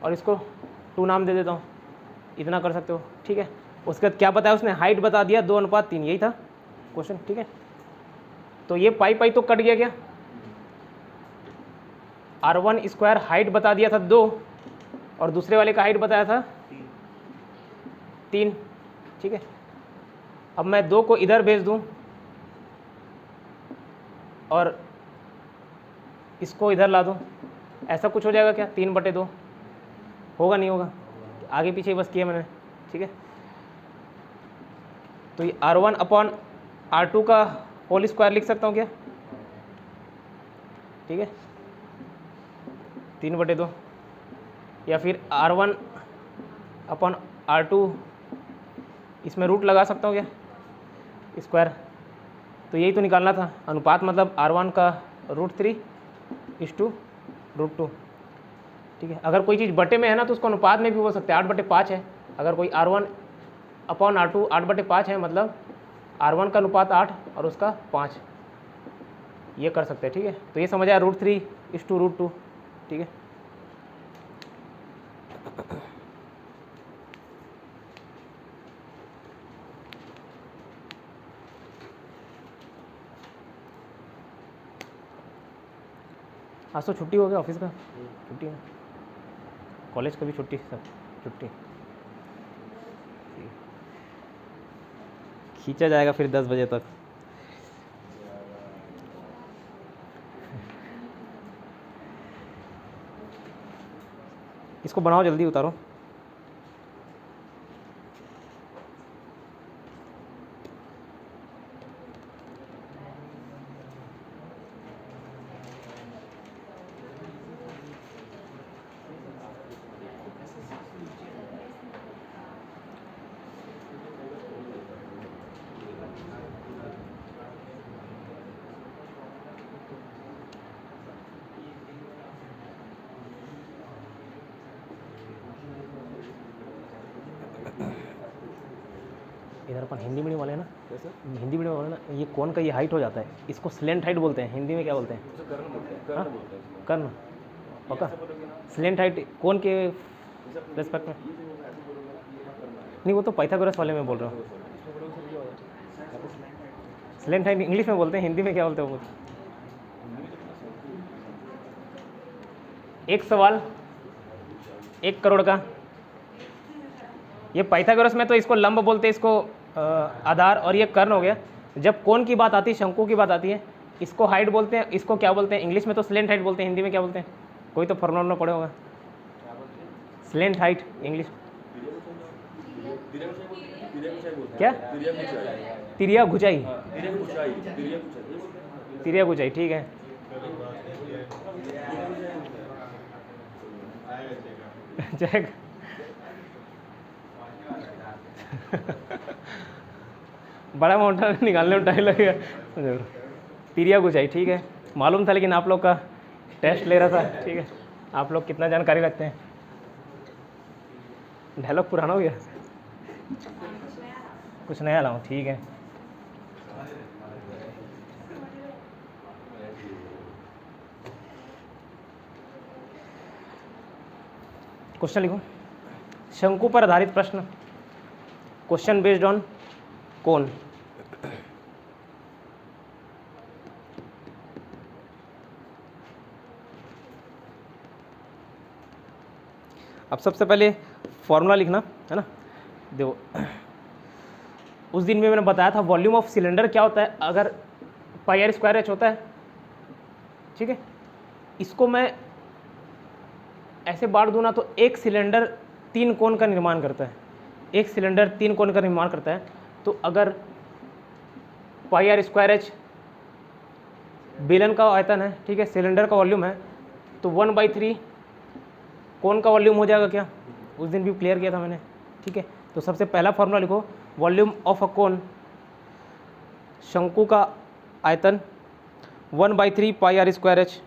और इसको 2 नाम दे देता हूँ, इतना कर सकते हो, ठीक है। उसके बाद क्या बताया उसने? हाइट बता दिया 2:3, यही था क्वेश्चन, ठीक है। तो ये पाई पाई तो कट गया क्या? R1 स्क्वायर हाइट बता दिया था 2 और दूसरे वाले का हाइट बताया था 3, ठीक है। अब मैं 2 को इधर भेज दूं और इसको इधर ला दूं, ऐसा कुछ हो जाएगा क्या? 3/2 होगा? नहीं होगा, आगे पीछे बस किया मैंने, ठीक है। तो ये R1/R2 का होल स्क्वायर लिख सकता हूँ क्या? ठीक है, 3/2, या फिर R1/R2 इसमें रूट लगा सकता हूँ क्या? स्क्वायर। तो यही तो निकालना था अनुपात, मतलब R1 का √3:√2, ठीक है। अगर कोई चीज़ बटे में है ना तो उसको अनुपात में भी बोल सकते हैं, 8/5 है। अगर कोई R1/R2 8/5 है, मतलब R1 का अनुपात 8 और उसका 5, ये कर सकते हैं, ठीक है। तो ये समझ आया, √3:√2, ठीक है। आज तो छुट्टी हो गया ऑफिस का, छुट्टी है, कॉलेज का भी छुट्टी, सब छुट्टी। खींचा जाएगा फिर 10 बजे तक। इसको बनाओ, जल्दी उतारो। इधर अपन हिंदी मीडियम वाले हैं ना, कैसे? हिंदी मीडियम वाले ना, ये कौन का ये हाइट हो जाता है, इसको स्लेंट हाइट बोलते हैं, हिंदी में क्या बोलते हैं? कर्ण बोलते हैं। हाँ? कर्ण बोलते हैं। कर्ण, पक्का? स्लेंट हाइट कौन के रेस्पेक्ट में? नहीं, वो तो पाइथागोरस वाले में बोल रहा हूँ। स्लेंट हाइट इंग्लिश में बोलते हैं, हिंदी में क्या बोलते हैं वो? एक सवाल 1 करोड़ का, ये पाइथागोरस में तो इसको लंब बोलते हैं, इसको आधार, और ये कर्ण हो गया। जब कोण की बात आती है, शंकु की बात आती है, इसको हाइट बोलते हैं, इसको क्या बोलते हैं? इंग्लिश में तो स्लेंट हाइट बोलते हैं, हिंदी में क्या बोलते हैं? कोई तो फॉर्मूला पढ़े होगा, स्लेंट हाइट इंग्लिश क्या? तिरिया घुचाई, तिरिया घुचाई, ठीक है। चेक बड़ा मोटा निकालने में टाइम लगेगा। तिरिया घुचाई, ठीक है, मालूम था, लेकिन आप लोग का टेस्ट ले रहा था, ठीक है। आप लोग कितना जानकारी रखते हैं? डायलॉग पुराना हो गया, कुछ नया लाऊं, ठीक है। क्वेश्चन लिखो, शंकु पर आधारित प्रश्न, क्वेश्चन बेस्ड ऑन कोन। अब सबसे पहले फॉर्मूला लिखना है ना। देखो उस दिन में मैंने बताया था वॉल्यूम ऑफ सिलेंडर क्या होता है, अगर पाई आर स्क्वायर एच होता है, ठीक है। इसको मैं ऐसे बांट दूँ ना तो एक सिलेंडर 3 कोण का निर्माण करता है, एक सिलेंडर 3 कोण का निर्माण करता है। तो अगर पाई आर स्क्वायर एच बेलन का आयतन है, ठीक है, सिलेंडर का वॉल्यूम है, तो 1/3 कोण का वॉल्यूम हो जाएगा क्या, उस दिन भी क्लियर किया था मैंने, ठीक है। तो सबसे पहला फॉर्मूला लिखो, वॉल्यूम ऑफ अ कोन, शंकु का आयतन 1/3 pi r square h,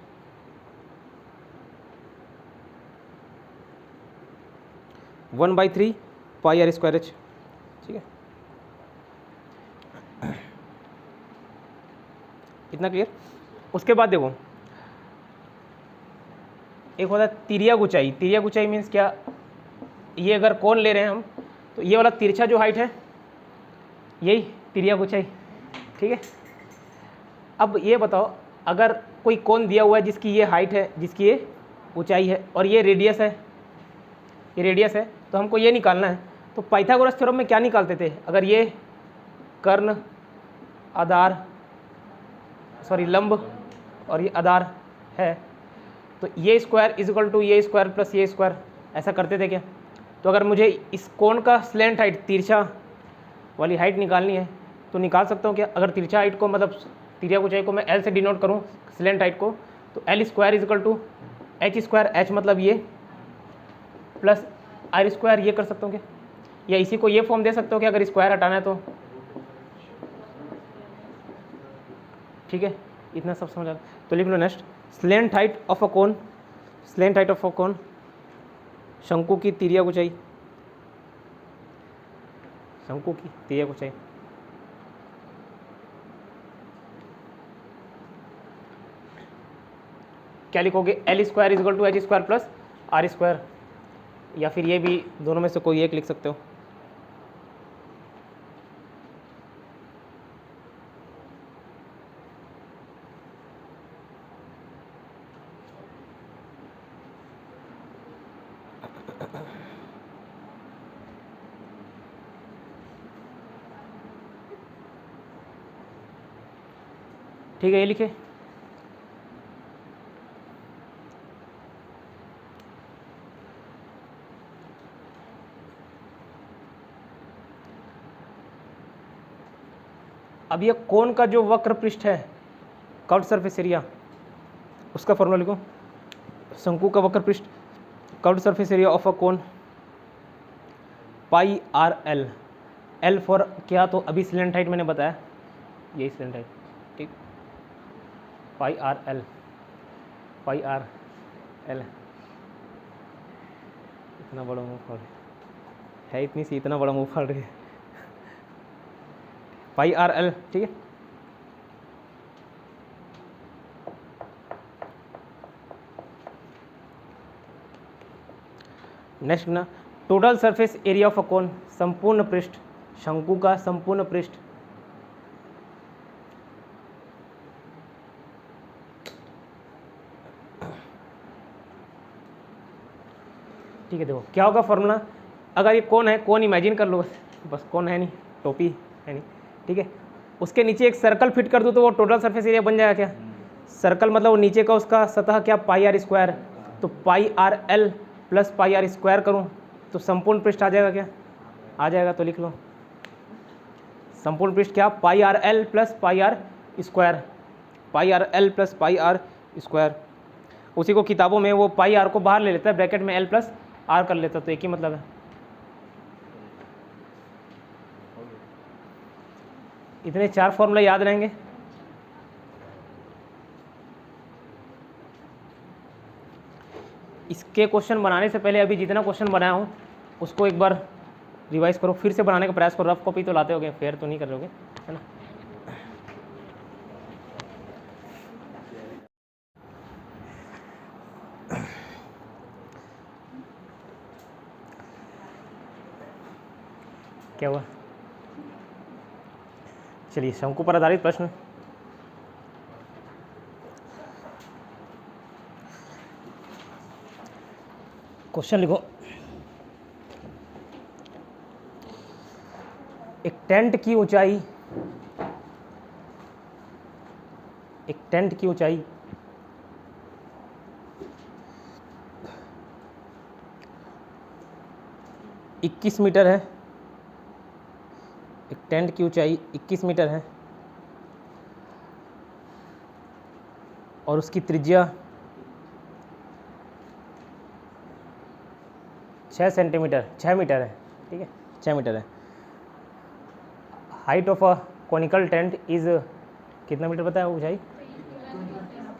1/3 pi r square h, ठीक है। इतना क्लियर। उसके बाद देखो एक होता है तिर्यक ऊंचाई। तिर्यक ऊंचाई मीन्स क्या, ये अगर कोण ले रहे हैं हम तो ये वाला तिरछा जो हाइट है यही तिर्यक ऊंचाई, ठीक है। अब ये बताओ अगर कोई कोण दिया हुआ है जिसकी ये हाइट है, जिसकी ये ऊंचाई है और ये रेडियस है, ये रेडियस है, तो हमको ये निकालना है। तो पाइथागोरस थ्योरम में क्या निकालते थे, अगर ये कर्ण आधार लंब और ये आधार है तो ये स्क्वायर इज इक्वल टू ये स्क्वायर प्लस ये स्क्वायर, ऐसा करते थे क्या। तो अगर मुझे इस कोण का स्लेंट हाइट, तिरछा वाली हाइट निकालनी है तो निकाल सकता हूँ क्या। अगर तिरछा हाइट को मतलब तिर्यक ऊंचाई को मैं एल से डिनोट करूँ, स्लेंट हाइट को, तो L square is equal to H square, H मतलब ये प्लस आर स्क्वायर, ये कर सकता हूँ क्या। या इसी को ये फॉर्म दे सकता हूँ कि अगर स्क्वायर हटाना है तो, ठीक है। इतना सब समझ आ रहा है तो लिख लो next, slant height of a cone, slant height of a cone, शंकु की तिर्यक ऊंचाई, शंकु की तिर्यक ऊंचाई। क्या लिखोगे, L square is equal to H square plus R square, या फिर ये भी दोनों में से कोई एक लिख सकते हो। ठीक है, ये लिखे। अब ये कोण का जो वक्र पृष्ठ है, कर्व्ड सरफेस एरिया, उसका फॉर्मूला लिखो, शंकु का वक्र पृष्ठ, curved surface area of a cone, pi r L, L for क्या, तो अभी स्लेंट हाइट मैंने बताया, यही स्लेंट हाइट, ठीक, पाई आर एल, पाई आर एल। इतना बड़ा मुंह फाड़ है, इतनी सी इतना बड़ा मुंह फाड़ रही है, पाई आर एल, ठीक है। नेक्स्ट ना, total surface area of a cone, संपूर्ण पृष्ठ, शंकु का संपूर्ण पृष्ठ, ठीक है। देखो क्या होगा फॉर्मूला, अगर ये कोन है, कोन इमेजिन कर लो, बस कोन है नहीं, टोपी है नहीं, ठीक है। उसके नीचे एक सर्कल फिट कर दूँ तो वो टोटल सरफेस एरिया बन जाएगा क्या। सर्कल मतलब वो नीचे का उसका सतह क्या, पाई आर स्क्वायर, तो pi r l plus pi r square करूँ तो संपूर्ण पृष्ठ आ जाएगा क्या, आ जाएगा। तो लिख लो संपूर्ण पृष्ठ क्या, pi r l plus pi r square, pi r l plus pi r square. उसी को किताबों में वो पाई आर को बाहर ले लेता है, ब्रैकेट में एल प्लस आर कर लेता, तो एक ही मतलब है। इतने 4 फॉर्मूला याद रहेंगे। इसके क्वेश्चन बनाने से पहले अभी जितना क्वेश्चन बनाया हूँ उसको एक बार रिवाइज करो, फिर से बनाने का प्रयास करो। रफ कॉपी तो लाते होगे, फेयर तो नहीं कर रहोगे, है ना। क्या हुआ? चलिए, शंकु पर आधारित प्रश्न। क्वेश्चन लिखो। एक टेंट की ऊंचाई 21 मीटर है। एक टेंट की ऊंचाई 21 मीटर है और उसकी त्रिज्या 6 मीटर है। ठीक है, 6 मीटर है। Height of a conical tent is कितना मीटर बताया ऊंचाई?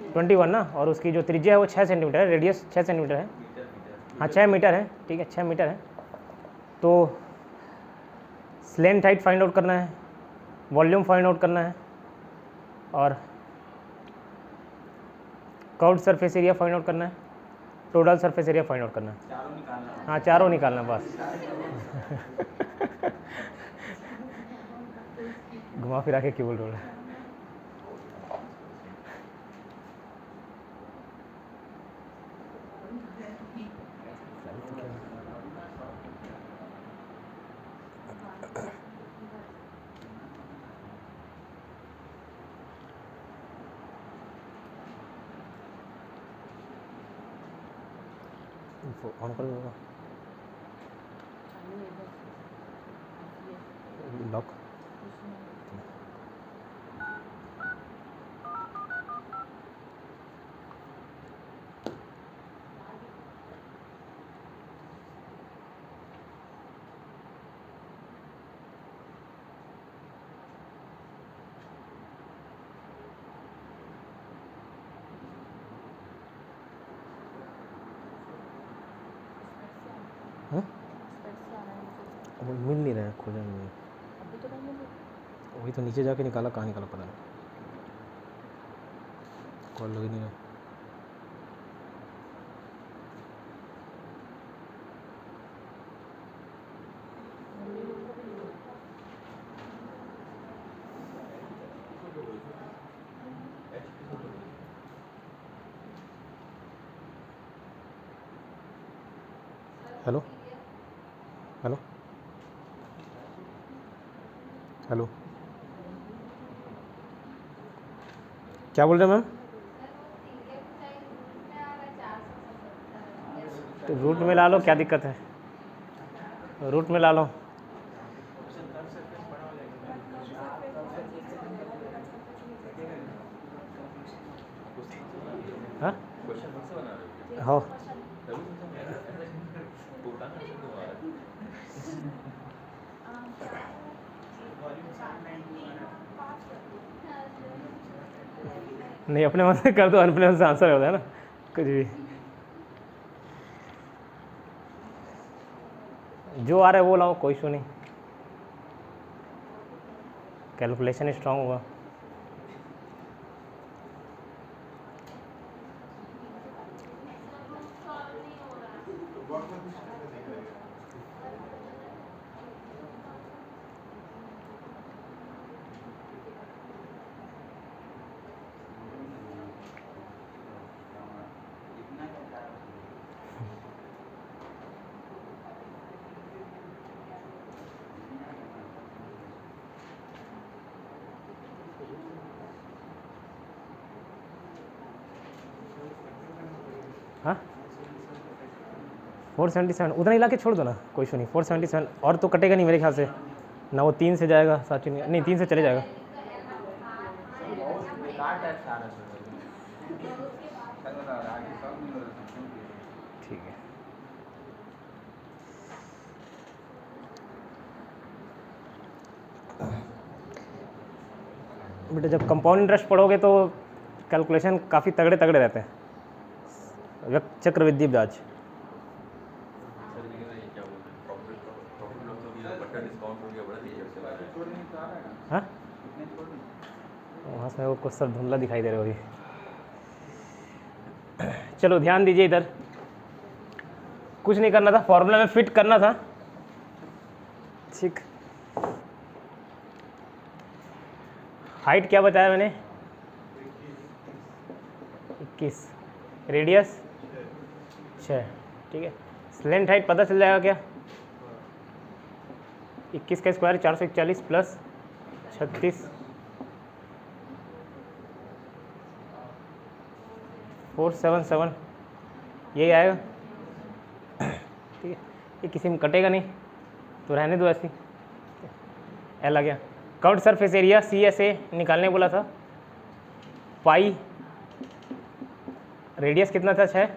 21 ना, और उसकी जो त्रिज्या है वो 6 सेंटीमीटर है, रेडियस 6 सेंटीमीटर है। हाँ, 6 मीटर है। ठीक है, 6 मीटर है। तो स्लेंट हाइट फाइंड आउट करना है, वॉल्यूम फाइंड आउट करना है और curved surface area find out करना है, total surface area find out करना है। चारों निकालना। हाँ, चारों निकालना बस। घुमा फिरा के क्यों बोल रहे हो? ऑन कर दो लॉक। वो मिल नहीं रहा है, खोजा नहीं है। वही तो नीचे जाके निकाला, कहाँ निकाला पता नहीं, कॉल लग ही नहीं रहा। हेलो हेलो हेलो, क्या बोल रहे हैं मैम? तो रूट में ला लो, क्या दिक्कत है? रूट में ला लो। हाँ हाँ, नहीं, अपने मन से कर दो, अपने मन से आंसर होता है ना कुछ भी। जो आ रहा है वो लाओ, कोई इशू नहीं, कैलकुलेशन स्ट्रांग होगा। हाँ, 477 उतना ही ला के छोड़ दो ना, कोई इशू नहीं। 477 और तो कटेगा नहीं मेरे ख्याल से ना, वो 3 से जाएगा, साथ नहीं 3 से चले जाएगा। ठीक है, बेटा जब कंपाउंड इंटरेस्ट पढ़ोगे तो कैलकुलेशन काफ़ी तगड़े तगड़े रहते हैं। चक्रवृद्धि ब्याज, हाँ वहाँ से वो कुछ सब धुंधला दिखाई दे रहा होगी। चलो ध्यान दीजिए, इधर कुछ नहीं करना था, फॉर्मूला में फिट करना था। ठीक, हाइट क्या बताया मैंने? 21, रेडियस 6, ठीक है। स्लेंथ हाइट पता चल जाएगा क्या? 21 का स्क्वायर 441 प्लस 36 477, यही आएगा, ठीक है। ये किसी में कटेगा नहीं तो रहने दो ऐसी। एल आ गया। Curved surface area C S A निकालने बोला था। पाई रेडियस कितना था? 6,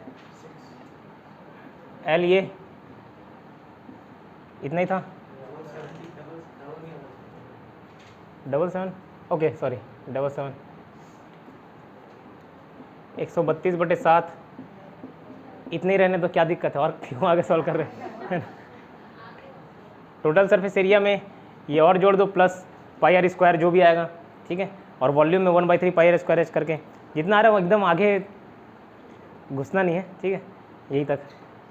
एल ये इतना ही था, 77, ओके सॉरी 77, 132/7, इतने ही रहने तो क्या दिक्कत है, और क्यों आगे सॉल्व कर रहे हैं। टोटल सरफेस एरिया में ये और जोड़ दो प्लस पाई आर स्क्वायर जो भी आएगा, ठीक है। और वॉल्यूम में 1/3 पाई आर स्क्वायर एच करके जितना आ रहा है वो एकदम आगे घुसना नहीं है, ठीक है। यही तक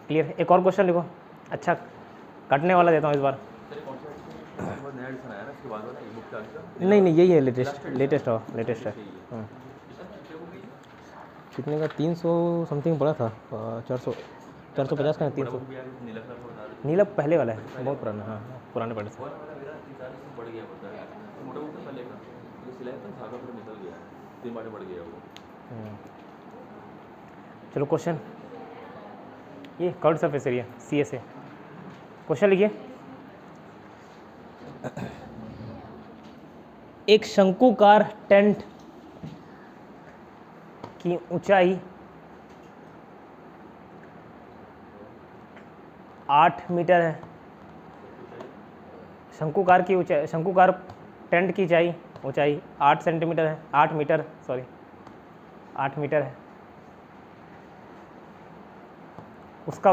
क्लियर। एक और क्वेश्चन लिखो, अच्छा कटने वाला देता हूँ इस बार। नहीं नहीं यही है, लेटेस्ट है। हाँ कितने का? 300 समथिंग पड़ा था, 450 का है, 300। नीला पहले वाला है, बहुत पुराना, हाँ पुराने पड़े से। चलो क्वेश्चन, ये curved surface area C S A. Question लिखिए, एक शंकुकार टेंट की ऊंचाई 8 मीटर है। शंकुकार की ऊंचाई, शंकुकार टेंट की ऊंचाई 8 सेंटीमीटर है, 8 मीटर सॉरी 8 मीटर है। उसका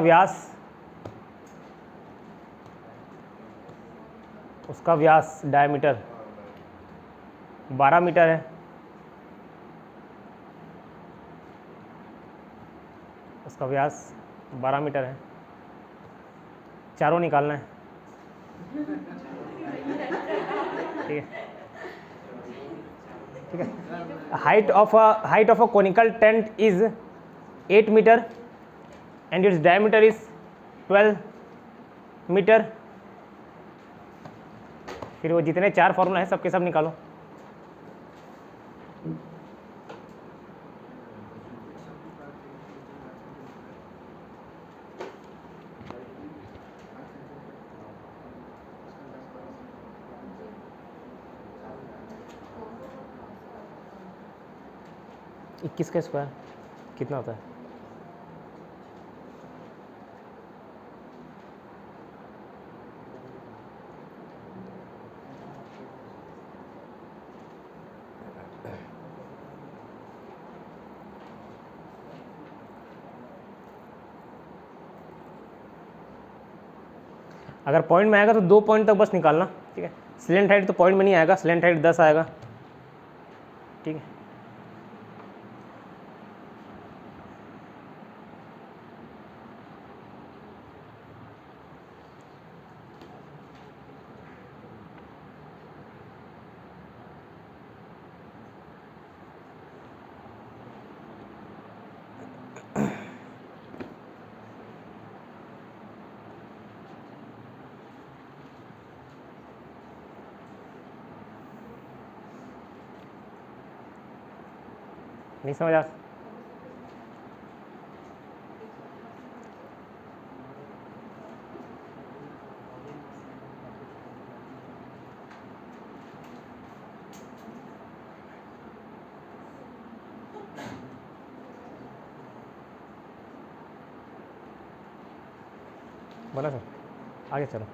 व्यास डायमीटर 12 मीटर है। उसका व्यास 12 मीटर है। चारों निकालना है, ठीक है, ठीक है। Height of a conical tent is 8 metre and its diameter is 12 metre. फिर वो जितने 4 फॉर्मूला है सबके सब निकालो। इक्कीस का स्क्वायर कितना होता है? अगर पॉइंट में आएगा तो 2 पॉइंट तक बस निकालना, ठीक है। स्लेंट हाइट तो पॉइंट में नहीं आएगा, स्लेंट हाइट 10 आएगा, ठीक है। नहीं समझ आ? बोला सर, आगे चलो।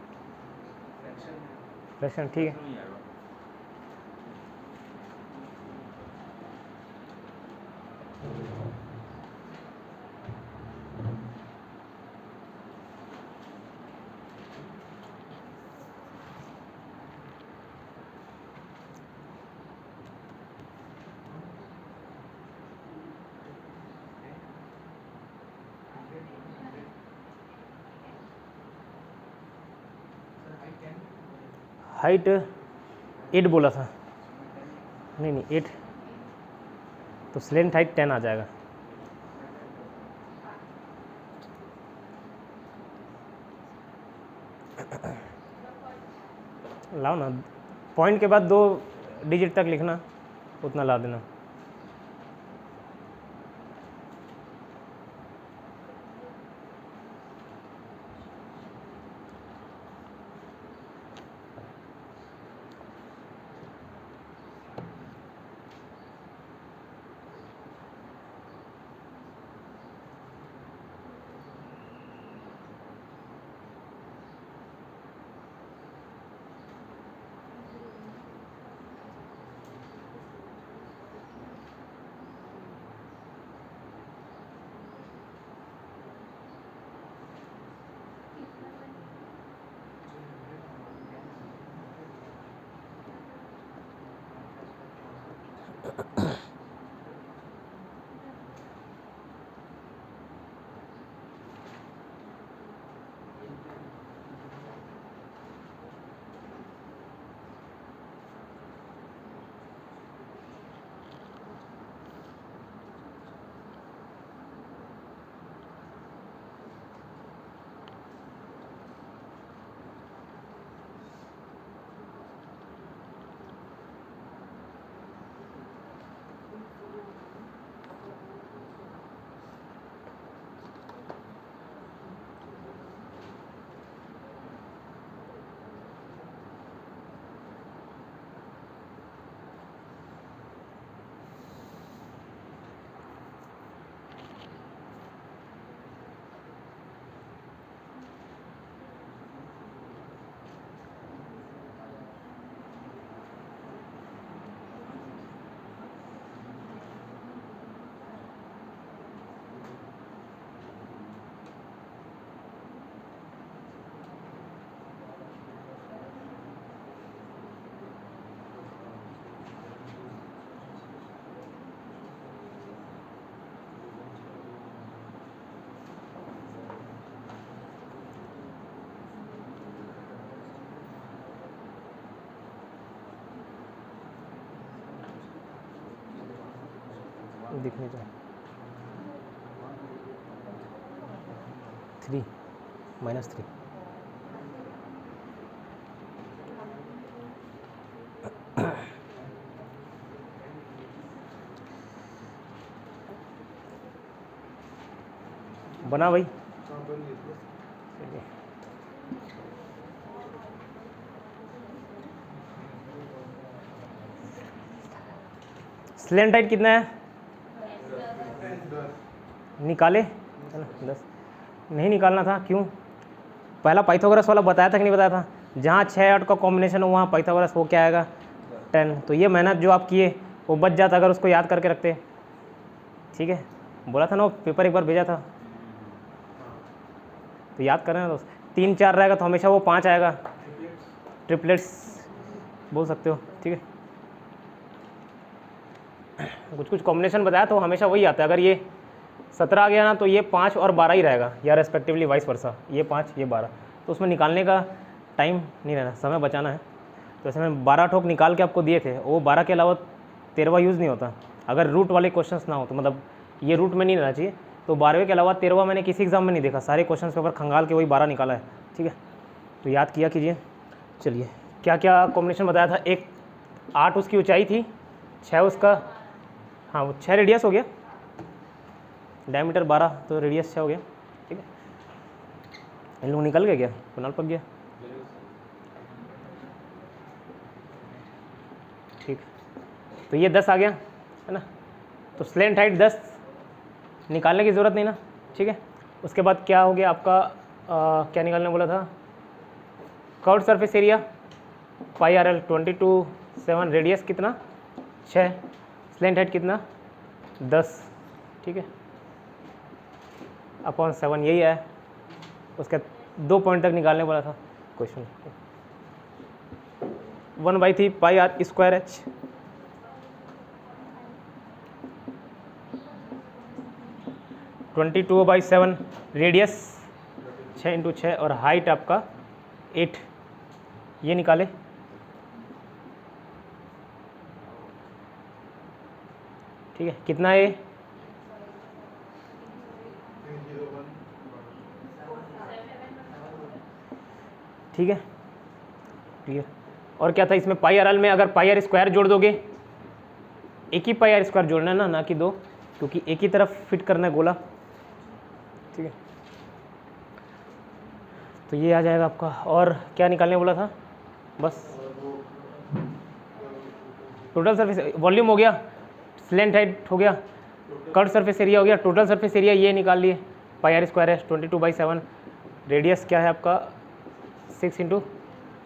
फ्रैक्शन ठीक है। हाइट 8 बोला था, नहीं 8, तो स्लेंट हाइट 10 आ जाएगा। लाओ ना, पॉइंट के बाद 2 डिजिट तक लिखना, उतना ला देना। दिखने चाहिए 3 -3। बना भाई। स्लेंट हाइट कितना है निकाले, है ना 10। नहीं निकालना था, क्यों? पहला पाइथागोरस वाला बताया था कि नहीं बताया था? जहाँ 6 8 का कॉम्बिनेशन हो वहाँ पाइथागोरस वो क्या आएगा 10। तो ये मेहनत जो आप किए वो बच जाता अगर उसको याद करके रखते। ठीक है, बोला था ना वो पेपर एक बार भेजा था, तो याद करें ना दोस्त। 3 4 रहेगा तो हमेशा वो 5 आएगा, ट्रिपलेट्स बोल सकते हो। ठीक है, कुछ कुछ कॉम्बिनेशन बताया तो हमेशा वही आता है। अगर ये 17 आ गया ना तो ये 5 और 12 ही रहेगा, या रेस्पेक्टिवली वाइस वर्सा, ये 5 ये 12। तो उसमें निकालने का टाइम नहीं रहना, समय बचाना है। तो ऐसे में 12 ठोक निकाल के आपको दिए थे, वो 12 के अलावा 13वां यूज़ नहीं होता अगर रूट वाले क्वेश्चंस ना हो तो, मतलब ये रूट में नहीं रहना चाहिए। तो 12वें के अलावा 13वां मैंने किसी एग्जाम में नहीं देखा, सारे क्वेश्चन पेपर खंगाल के वही 12 निकाला है। ठीक है, तो याद किया कीजिए। चलिए, क्या क्या कॉम्बिनेशन बताया था? एक 8 उसकी ऊंचाई थी, 6 उसका, हाँ वो 6 रेडियस हो गया, डायमीटर 12 तो रेडियस 6 हो गया। ठीक है, इन लोग निकल गए क्या? कुनाल पक गया। ठीक, तो ये 10 आ गया है ना। तो स्लेंट हाइट 10 निकालने की ज़रूरत नहीं ना। ठीक है, उसके बाद क्या हो गया आपका, क्या निकालने बोला था? Curved surface area pi r L 22/7, radius कितना 6, स्लेंट हाइट कितना 10। ठीक है, अपॉन 7 यही है। उसके 2 पॉइंट तक निकालने वाला था question. 1/3 pi r square h, twenty 22/7, radius 6 × 6 और हाइट आपका 8, ये निकाले। ठीक है, कितना है ये? ठीक है, क्लियर। और क्या था इसमें, पाई आर एल में अगर पाई आर स्क्वायर जोड़ दोगे, एक ही पाई आर स्क्वायर जोड़ना है ना कि दो, क्योंकि एक ही तरफ फिट करना है गोला। ठीक है, तो ये आ जाएगा आपका। और क्या निकालने बोला था? बस टोटल सरफेस वॉल्यूम हो गया, स्लैंट हाइट हो गया, कर्व सरफेस एरिया हो गया, टोटल सरफेस एरिया ये निकाल लिए, पाई आर स्क्वायर है 22/7, रेडियस क्या है आपका 6 ×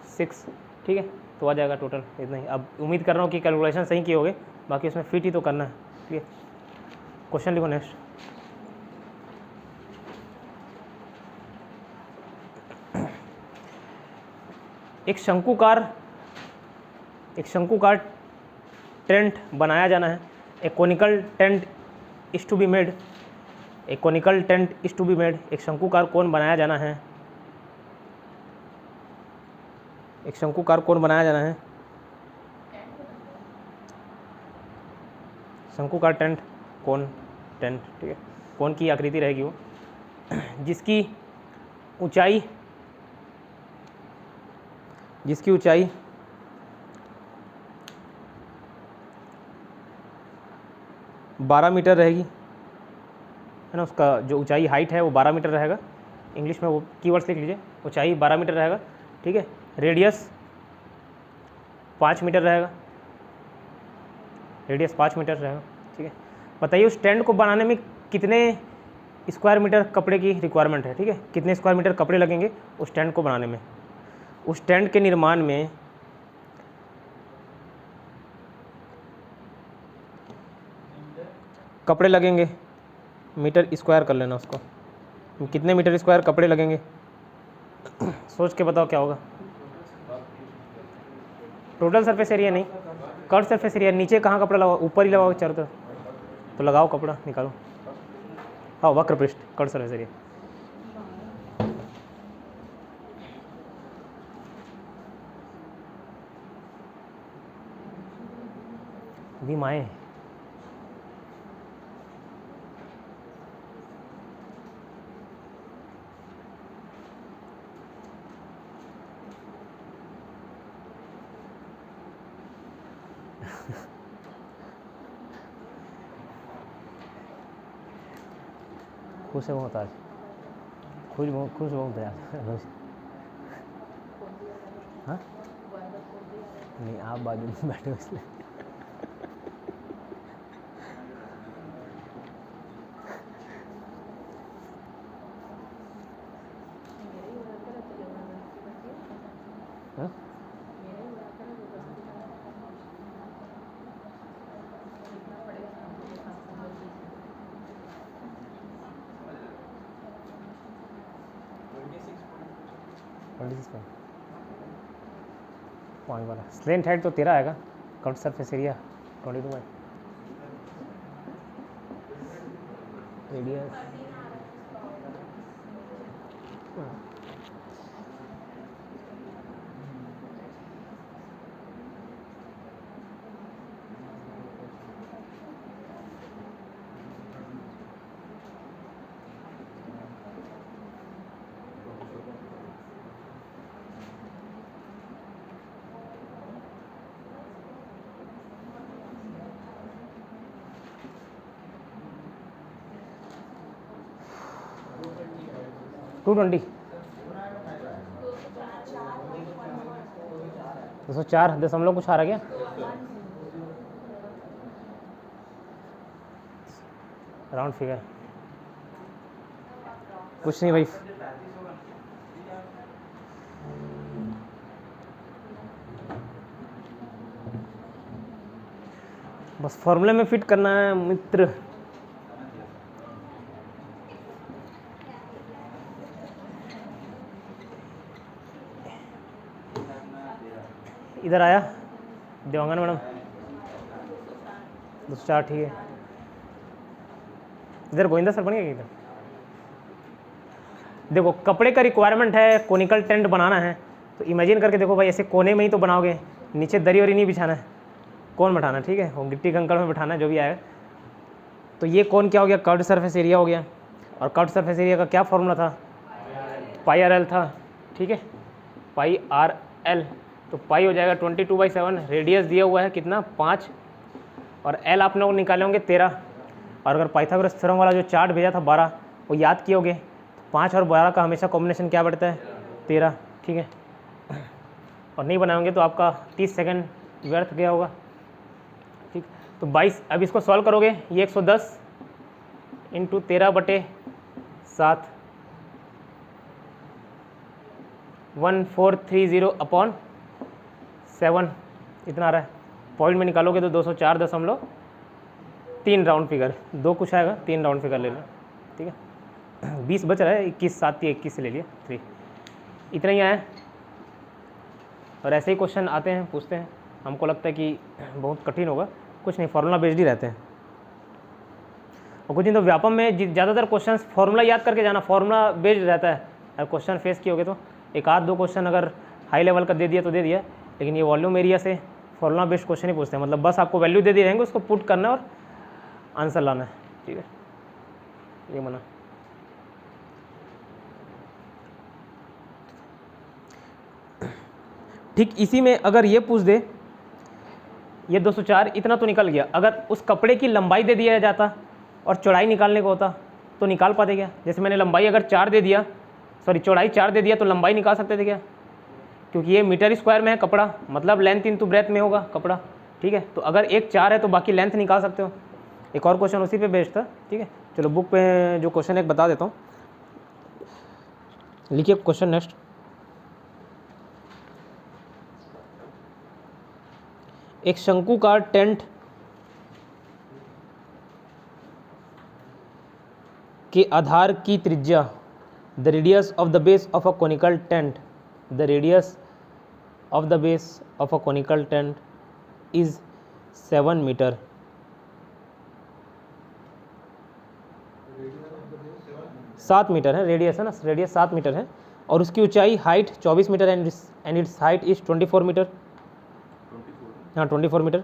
6। ठीक है, तो आ जाएगा टोटल इतना ही। अब उम्मीद कर रहा हूँ कि कैलकुलेशन सही किए होगे, बाकी उसमें फिट ही तो करना है। ठीक है, क्वेश्चन लिखो नेक्स्ट। एक शंकुकार टेंट बनाया जाना है। A conical tent is to be made. एक conical tent is to be made. एक शंकुकार कोन बनाया जाना है। एक शंकुकार कोन बनाया जाना है। शंकुकार टेंट, कोन टेंट, ठीक है, कोन की आकृति रहेगी वो, जिसकी ऊंचाई 12 मीटर रहेगी, है ना। उसका जो ऊंचाई हाइट है वो 12 मीटर रहेगा। इंग्लिश में वो कीवर्ड्स लिख लीजिए, ऊंचाई 12 मीटर रहेगा। ठीक है, रेडियस 5 मीटर रहेगा। रेडियस 5 मीटर रहेगा। ठीक है, बताइए उस टेंट को बनाने में कितने स्क्वायर मीटर कपड़े की रिक्वायरमेंट है। ठीक है, कितने स्क्वायर मीटर कपड़े लगेंगे उस टेंट को बनाने में। उस टेंट के निर्माण में कपड़े लगेंगे, मीटर स्क्वायर कर लेना उसको, कितने मीटर स्क्वायर कपड़े लगेंगे सोच के बताओ क्या होगा। टोटल सरफेस एरिया नहीं, कर्व सरफेस एरिया। नीचे कहाँ कपड़ा लगाओ, ऊपर ही लगाओ चारों तरफ, तो लगाओ कपड़ा, निकालो। हाँ, वक्र पृष्ठ, कर्व सरफेस एरिया। भी माए खुश है बहुत आज, खुश बहुत है आज। हाँ नहीं, आप बाजू में बैठे हो इसलिए। हाँ? पॉइंट वाला स्लेंट हाइट तो तेरा आएगा, कर्व सरफेस एरिया 22 में, रेडियस $220, 204 कुछ आ रहा क्या? राउंड फिगर कुछ नहीं भाई। बस फॉर्मूले में फिट करना है मित्र। इधर आया देवांगन मैडम, 204, ठीक है। इधर गोविंदा सर बन गया इधर। देखो कपड़े का रिक्वायरमेंट है, कोनिकल टेंट बनाना है, तो इमेजिन करके देखो भाई, ऐसे कोने में ही तो बनाओगे, नीचे दरी वरी नहीं बिछाना है, कौन बैठाना, ठीक है, वो गिट्टी कंकड़ में बैठाना है, जो भी आएगा। तो ये कौन क्या हो गया, कर्व्ड सरफेस एरिया हो गया। और कर्व्ड सरफेस एरिया का क्या फॉर्मूला था, पाई आर एल था, ठीक है, पाई आर एल। तो पाई हो जाएगा 22/7, रेडियस दिया हुआ है कितना 5, और एल आप लोग निकाले होंगे 13। और अगर पाइथागोरस थ्योरम वाला जो चार्ट भेजा था 12 वो याद किए होगे, 5 और 12 का हमेशा कॉम्बिनेशन क्या बढ़ता है 13, ठीक है। और नहीं बनाए होंगे तो आपका 30 सेकंड व्यर्थ गया होगा, ठीक। तो 22, अब इसको सॉल्व करोगे, ये 110 इंटू 13/7 1430/7 इतना आ रहा है। पॉइंट में निकालोगे तो 204.3 राउंड फिगर, 2 कुछ आएगा, 3 राउंड फिगर ले लो, ठीक है। 20 बच रहा है, 21 7 21 से ले लिया 3, इतना ही आया। और ऐसे ही क्वेश्चन आते हैं, पूछते हैं, हमको लगता है कि बहुत कठिन होगा, कुछ नहीं, फार्मूला बेस्ड ही रहते हैं। और कुछ नहीं तो व्यापम में ज़्यादातर क्वेश्चन फार्मूला याद करके जाना, फार्मूला बेस्ड रहता है। अगर क्वेश्चन फेस किए होगे तो एक आध 2 क्वेश्चन अगर हाई लेवल का दे दिया तो दे दिया, लेकिन ये वॉल्यूम एरिया से फार्मूला बेस्ड क्वेश्चन ही पूछते हैं, मतलब बस आपको वैल्यू दे दिए रहेंगे, उसको पुट करना है और आंसर लाना है, ठीक है, ये बना। ठीक इसी में अगर ये पूछ दे, ये 204 इतना तो निकल गया, अगर उस कपड़े की लंबाई दे दिया जाता और चौड़ाई निकालने को होता तो निकाल पाते क्या। जैसे मैंने लंबाई अगर 4 दे दिया, सॉरी चौड़ाई 4 दे दिया, तो लंबाई निकाल सकते थे क्या, क्योंकि ये मीटर स्क्वायर में है कपड़ा, मतलब लेंथ इंटू ब्रेथ में होगा कपड़ा, ठीक है। तो अगर एक 4 है तो बाकी लेंथ निकाल सकते हो। एक और क्वेश्चन उसी पे बेस्ड था, ठीक है। चलो बुक पे जो क्वेश्चन एक बता देता हूँ, लिखिए क्वेश्चन नेक्स्ट। एक शंकुकार टेंट के आधार की त्रिज्या, the radius of the base of a conical tent, the radius of the base of a conical tent is 7 metre. सात मीटर है रेडियस, है ना, रेडियस 7 मीटर है, और उसकी ऊंचाई height 24 metre and its height is 24 metre. हाँ 24 metre.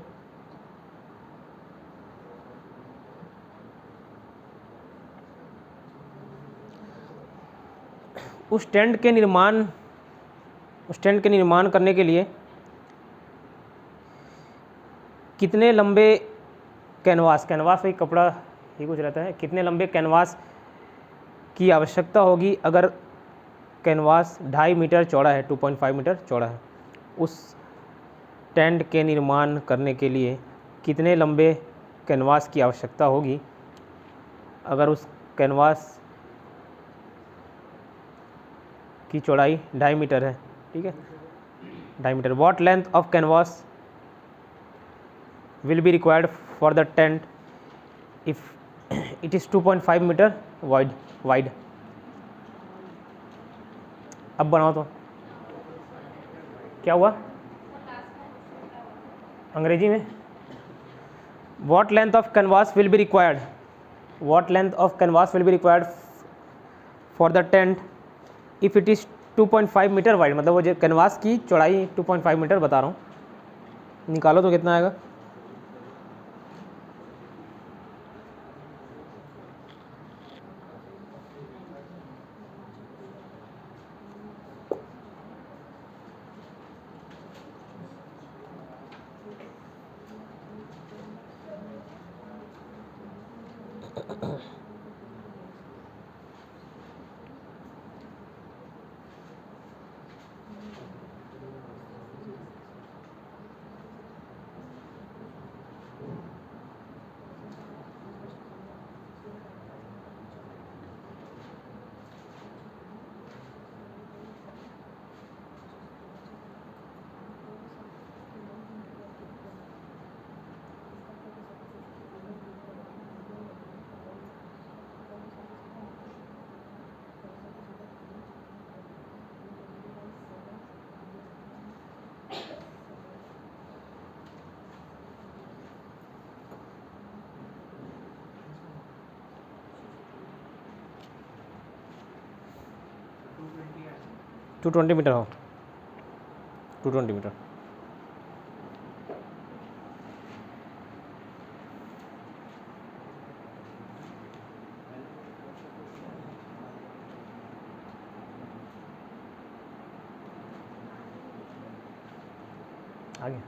उस टेंट के निर्माण करने के लिए कितने लंबे कैनवास वही कपड़ा ही कुछ रहता है, कितने लंबे कैनवास की आवश्यकता होगी अगर कैनवास 2.5 मीटर चौड़ा है, 2.5 मीटर चौड़ा है। उस टेंट के निर्माण करने के लिए कितने लंबे कैनवास की आवश्यकता होगी अगर उस कैनवास की चौड़ाई 2.5 मीटर है, ठीक है, 2.5 metre. What length of canvas will be required for the tent if it is 2.5 metre wide. अब बनाओ तो क्या हुआ अंग्रेजी में, what length of canvas will be required, what length of canvas will be required for the tent if it is 2.5 metre wide, मतलब वो जो कैनवास की चौड़ाई 2.5 मीटर बता रहा हूँ, निकालो तो कितना आएगा। टू 20 मीटर हो, 220 मीटर। आगे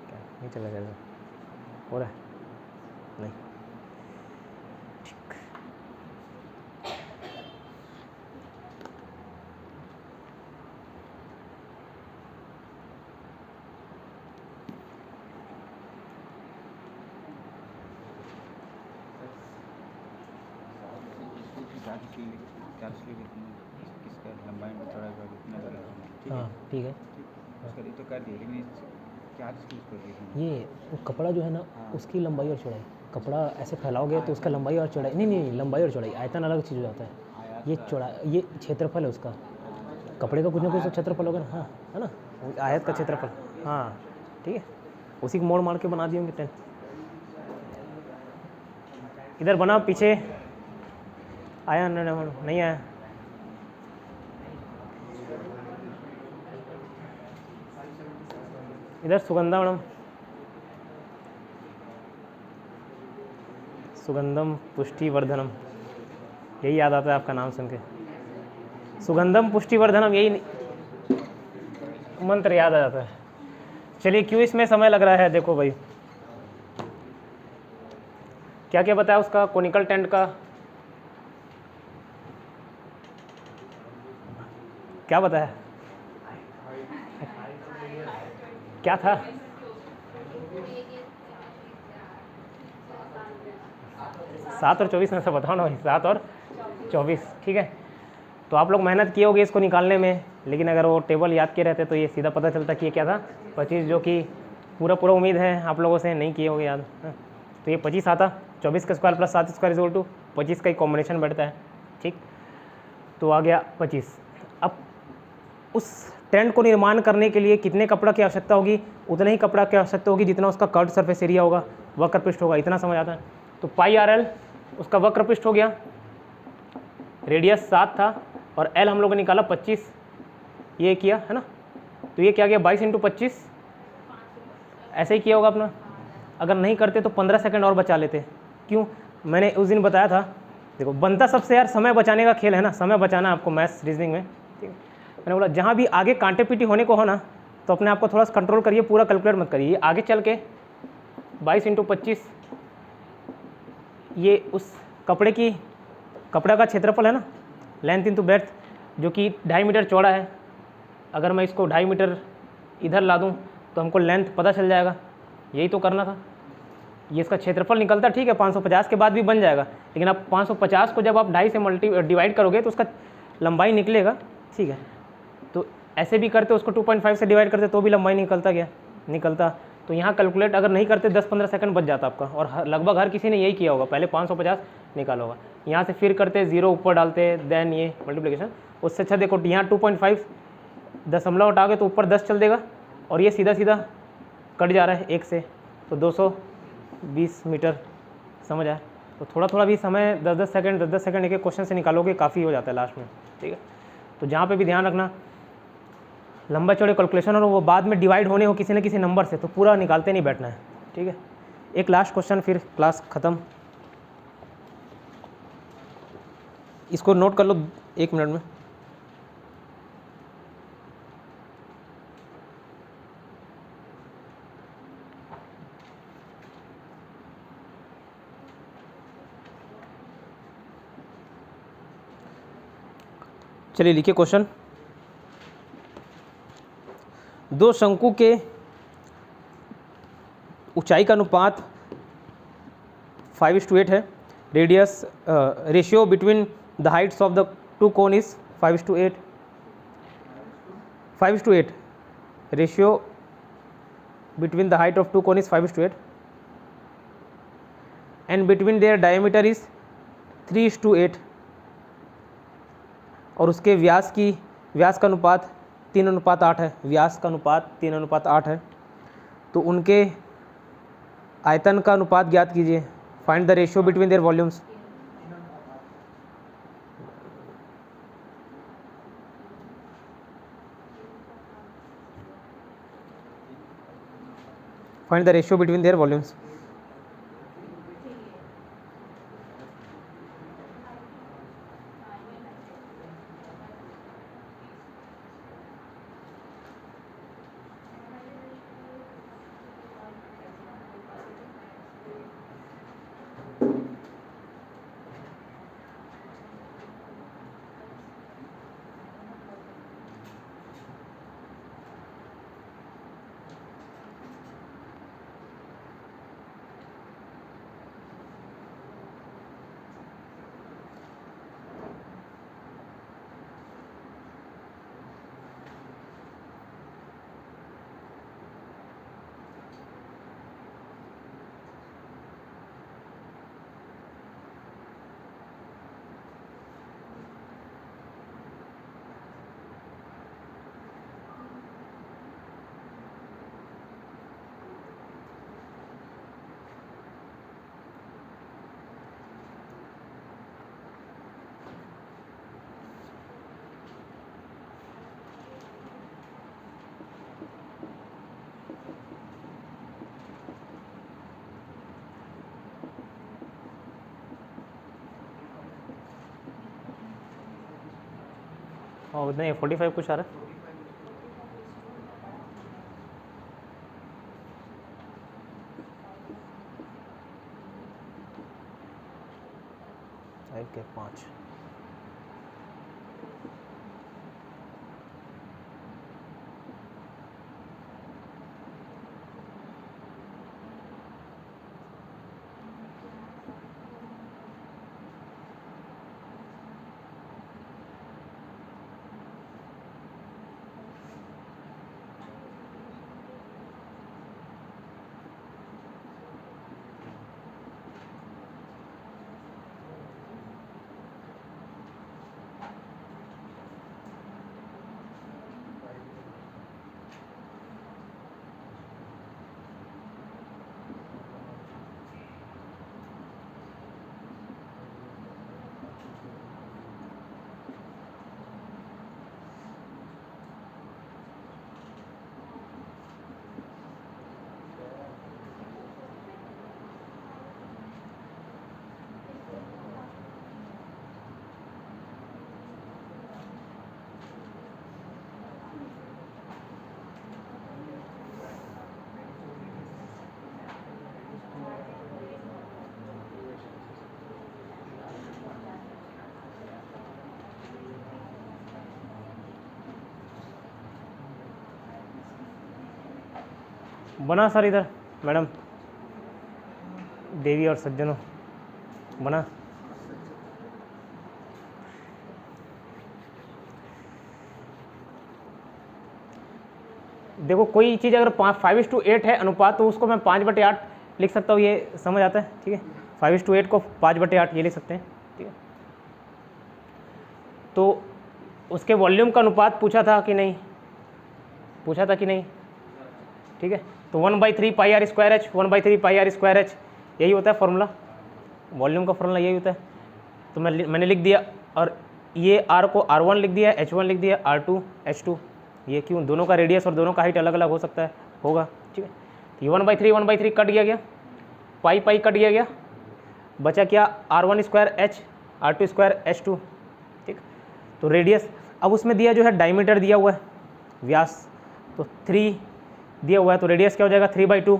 क्या नहीं चला जाएगा, हो रहा है नहीं। किसका लंबाई में चौड़ाई का कितना करेगा, ठीक है हाँ ठीक है। उसका तो कर दिया, लेकिन क्या चीज़ कर दी ये वो कपड़ा जो है ना हाँ। उसकी लंबाई और चौड़ाई, कपड़ा ऐसे फैलाओगे तो उसका लंबाई और चौड़ाई, नहीं नहीं लंबाई और चौड़ाई, आयतन अलग चीज़ हो जाता है। ये चौड़ा, ये क्षेत्रफल है उसका, कपड़े का कुछ ना कुछ तो क्षेत्रफल होगा ना, हाँ है ना, वो आयत का क्षेत्रफल, हाँ ठीक है, उसी को मोड़ मार के बना दिए होंगे 10। इधर बना पीछे आया नहीं आया। इधर सुगंधा मैडम, सुगंधम पुष्टिवर्धनम, यही याद आता है आपका नाम सुन के, सुगंधम पुष्टिवर्धनम, यही मंत्र याद आ जाता है। चलिए क्यों इसमें समय लग रहा है, देखो भाई क्या क्या बताया उसका, कोनिकल टेंट का क्या बताया, क्या था, सात और 24 में से बताओ ना भाई, 7 और 24, ठीक है। तो आप लोग मेहनत किए होगे इसको निकालने में, लेकिन अगर वो टेबल याद किए रहते तो ये सीधा पता चलता कि ये क्या था 25, जो कि पूरा उम्मीद है आप लोगों से नहीं किए होगे याद। तो ये 25 आता, 24 का square plus 7 square equal to 25 का ही कॉम्बिनेशन बैठता है, ठीक। तो आ गया 25। अब उस टेंट को निर्माण करने के लिए कितने कपड़ा की आवश्यकता होगी, उतना ही कपड़ा की आवश्यकता होगी जितना उसका कर्व सरफेस एरिया होगा, वक्र पृष्ठ होगा, इतना समझ आता है। तो पाई आर एल उसका वक्र पृष्ठ हो गया, रेडियस 7 था और एल हम लोगों ने निकाला 25, ये किया है ना, तो ये क्या गया 22 × 25, ऐसे ही किया होगा अपना। अगर नहीं करते तो 15 सेकंड और बचा लेते, क्यों, मैंने उस दिन बताया था, देखो बनता सबसे यार समय बचाने का खेल है ना, समय बचाना आपको मैथ्स रीजनिंग में, ठीक है। मैंने बोला जहाँ भी आगे कांटे पीटी होने को हो ना, तो अपने आप को थोड़ा सा कंट्रोल करिए, पूरा कैलकुलेट मत करिए, आगे चल के 22 × 25 ये उस कपड़ा का क्षेत्रफल है ना, लेंथ इनटू ब्रेड्थ, जो कि 2.5 मीटर चौड़ा है। अगर मैं इसको 2.5 मीटर इधर ला दूं तो हमको लेंथ पता चल जाएगा, यही तो करना था। ये इसका क्षेत्रफल निकलता ठीक है 550 के बाद भी बन जाएगा, लेकिन आप 550 को जब आप 2.5 से डिवाइड करोगे तो उसका लंबाई निकलेगा, ठीक है। तो ऐसे भी करते उसको 2.5 से डिवाइड करते तो भी लंबाई निकलता। तो यहाँ कैलकुलेट अगर नहीं करते 10-15 सेकंड बच जाता आपका, और लगभग हर किसी ने यही किया होगा, पहले 550 निकाला होगा, यहाँ से फिर करते 0 ऊपर डालते, देन ये मल्टीप्लिकेशन। उससे अच्छा देखो यहाँ 2.5 दशमलव हटाओगे तो ऊपर 10 चल देगा, और ये सीधा सीधा कट जा रहा है 1 से, तो 220 मीटर, समझ आया। तो थोड़ा भी समय 10-10 सेकंड एक क्वेश्चन से निकालोगे, काफ़ी हो जाता है लास्ट में, ठीक है। तो जहाँ पे भी ध्यान रखना, लंबा चौड़े कैलकुलेशन और वो बाद में डिवाइड होने हो किसी न किसी नंबर से, तो पूरा निकालते नहीं बैठना है, ठीक है। एक लास्ट क्वेश्चन फिर क्लास ख़त्म, इसको नोट कर लो 1 मिनट में। चलिए लिखिए क्वेश्चन, दो शंकु के ऊंचाई का अनुपात 5:8 है, radius ratio between the heights of the two cone is 5:8, 5:8 ratio between the height of two cone is 5:8 and between their diameter is 3:8, और उसके व्यास का अनुपात 3:8 है, व्यास का अनुपात 3:8 है। तो उनके आयतन का अनुपात ज्ञात कीजिए, find the ratio between their volumes. Find the ratio between their volumes. और नहीं 45 कुछ आ रहा है। 5 के 5 बना सर इधर मैडम देवी और सज्जनों बना। देखो कोई चीज़ अगर 5:8 है अनुपात तो उसको मैं 5/8 लिख सकता हूँ, ये समझ आता है। ठीक है 5:8 को 5/8 ये लिख सकते हैं। ठीक है तो उसके वॉल्यूम का अनुपात पूछा था कि नहीं, पूछा था कि नहीं। ठीक है तो 1/3 πr²h 1/3 πr²h यही होता है फॉर्मूला, वॉल्यूम का फॉर्मूला यही होता है। तो मैंने लिख दिया और ये r को r1 लिख दिया, h1 लिख दिया, r2 h2। ये क्यों, दोनों का रेडियस और दोनों का हाइट अलग अलग हो सकता है, होगा। ठीक है तो 1/3 कट गया, पाई कट गया, बचा क्या r1² h r2² h2। ठीक तो रेडियस, अब उसमें दिया जो है डायमीटर दिया हुआ है, व्यास तो 3 दिया हुआ है, तो रेडियस क्या हो जाएगा 3/2।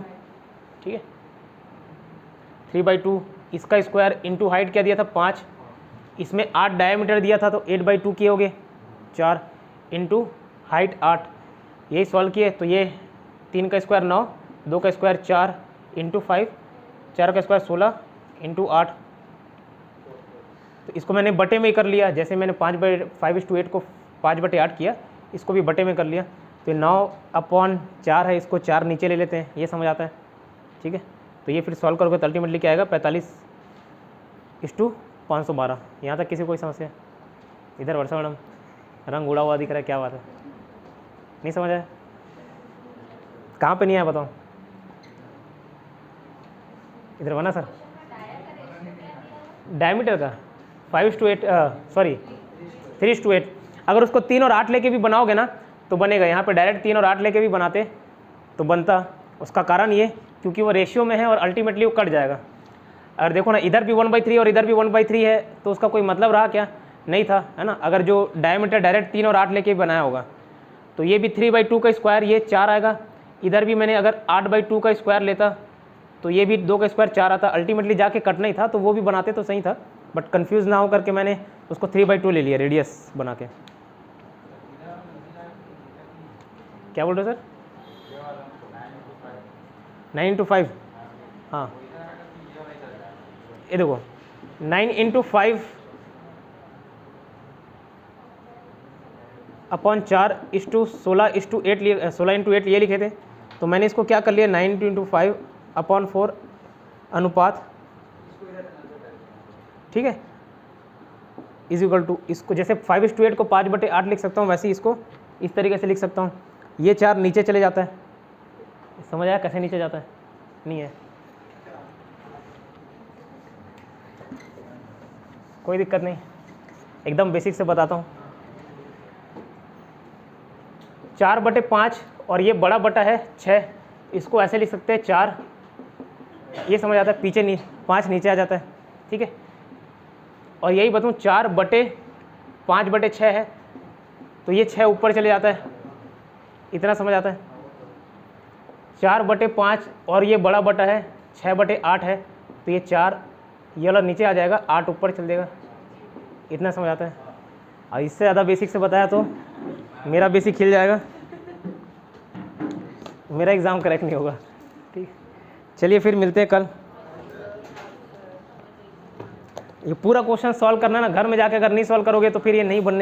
ठीक है 3/2 इसका स्क्वायर इंटू हाइट क्या दिया था 5, इसमें 8 डायमीटर दिया था तो 8/2 किए हो गए 4 इंटू हाइट 8। यही सॉल्व किए तो ये 3 का स्क्वायर 9, 2 का स्क्वायर 4 इंटू 5, 4 का स्क्वायर 16 इंटू 8। तो इसको मैंने बटे में ही कर लिया, जैसे मैंने 5/8 को 5/8 किया, इसको भी बटे में कर लिया। तो 9/4 है, इसको 4 नीचे ले लेते हैं, ये समझ आता है। ठीक है तो ये फिर सॉल्व करोगे तो अल्टीमेटली क्या आएगा 45:512। यहाँ तक किसी कोई समस्या? इधर वर्षा मैडम रंग उड़ा हुआ दिख रहा है, क्या बात है, नहीं समझ आया? कहाँ पे नहीं आया बताओ? इधर बना सर डायमीटर का 5:8 सॉरी 3:8। अगर उसको 3 और 8 लेके भी बनाओगे ना तो बनेगा। यहाँ पे डायरेक्ट 3 और 8 लेके भी बनाते तो बनता। उसका कारण ये क्योंकि वो रेशियो में है और अल्टीमेटली वो कट जाएगा। अगर देखो ना इधर भी 1/3 और इधर भी 1/3 है तो उसका कोई मतलब रहा क्या? नहीं था, है ना। अगर जो डायमीटर डायरेक्ट 3 और 8 लेके भी बनाया होगा तो ये भी 3/2 का स्क्वायर, ये 4 आएगा। इधर भी मैंने अगर 8/2 का स्क्वायर लेता तो ये भी 2 का स्क्वायर 4 आता। अल्टीमेटली जाके कटना ही था तो वो भी बनाते तो सही था, बट कन्फ्यूज़ ना हो करके मैंने उसको 3/2 ले लिया रेडियस बना के। क्या बोल रहे हो सर? 9/5 हाँ ये देखो 9/5 अपॉन 4:16:8 लिए 16:8 ये लिखे थे। तो मैंने इसको क्या कर लिया 9/5 अपॉन 4 अनुपात, ठीक है, इज इक्वल टू, इसको जैसे 5:8 को 5/8 लिख सकता हूँ वैसे ही इसको इस तरीके से लिख सकता हूँ। ये 4 नीचे चले जाता है, समझ आया कैसे नीचे जाता है? नहीं है कोई दिक्कत नहीं, एकदम बेसिक से बताता हूँ। 4/5 और ये बड़ा बटा है 6, इसको ऐसे लिख सकते हैं 4, ये समझ आता है, पीछे 5 नीचे आ जाता है। ठीक है और यही बताऊँ 4/5/6 है तो ये 6 ऊपर चले जाता है, इतना समझ आता है। 4/5 और ये बड़ा बटा है 6/8 है, तो ये 4 ये वाला नीचे आ जाएगा, 8 ऊपर चल देगा, इतना समझ आता है। और इससे ज़्यादा बेसिक से बताया तो मेरा बेसिक खिल जाएगा, मेरा एग्ज़ाम करेक्ट नहीं होगा। ठीक, चलिए फिर मिलते हैं कल। ये पूरा क्वेश्चन सॉल्व करना ना, घर में जाके अगर नहीं सॉल्व करोगे तो फिर ये नहीं बनने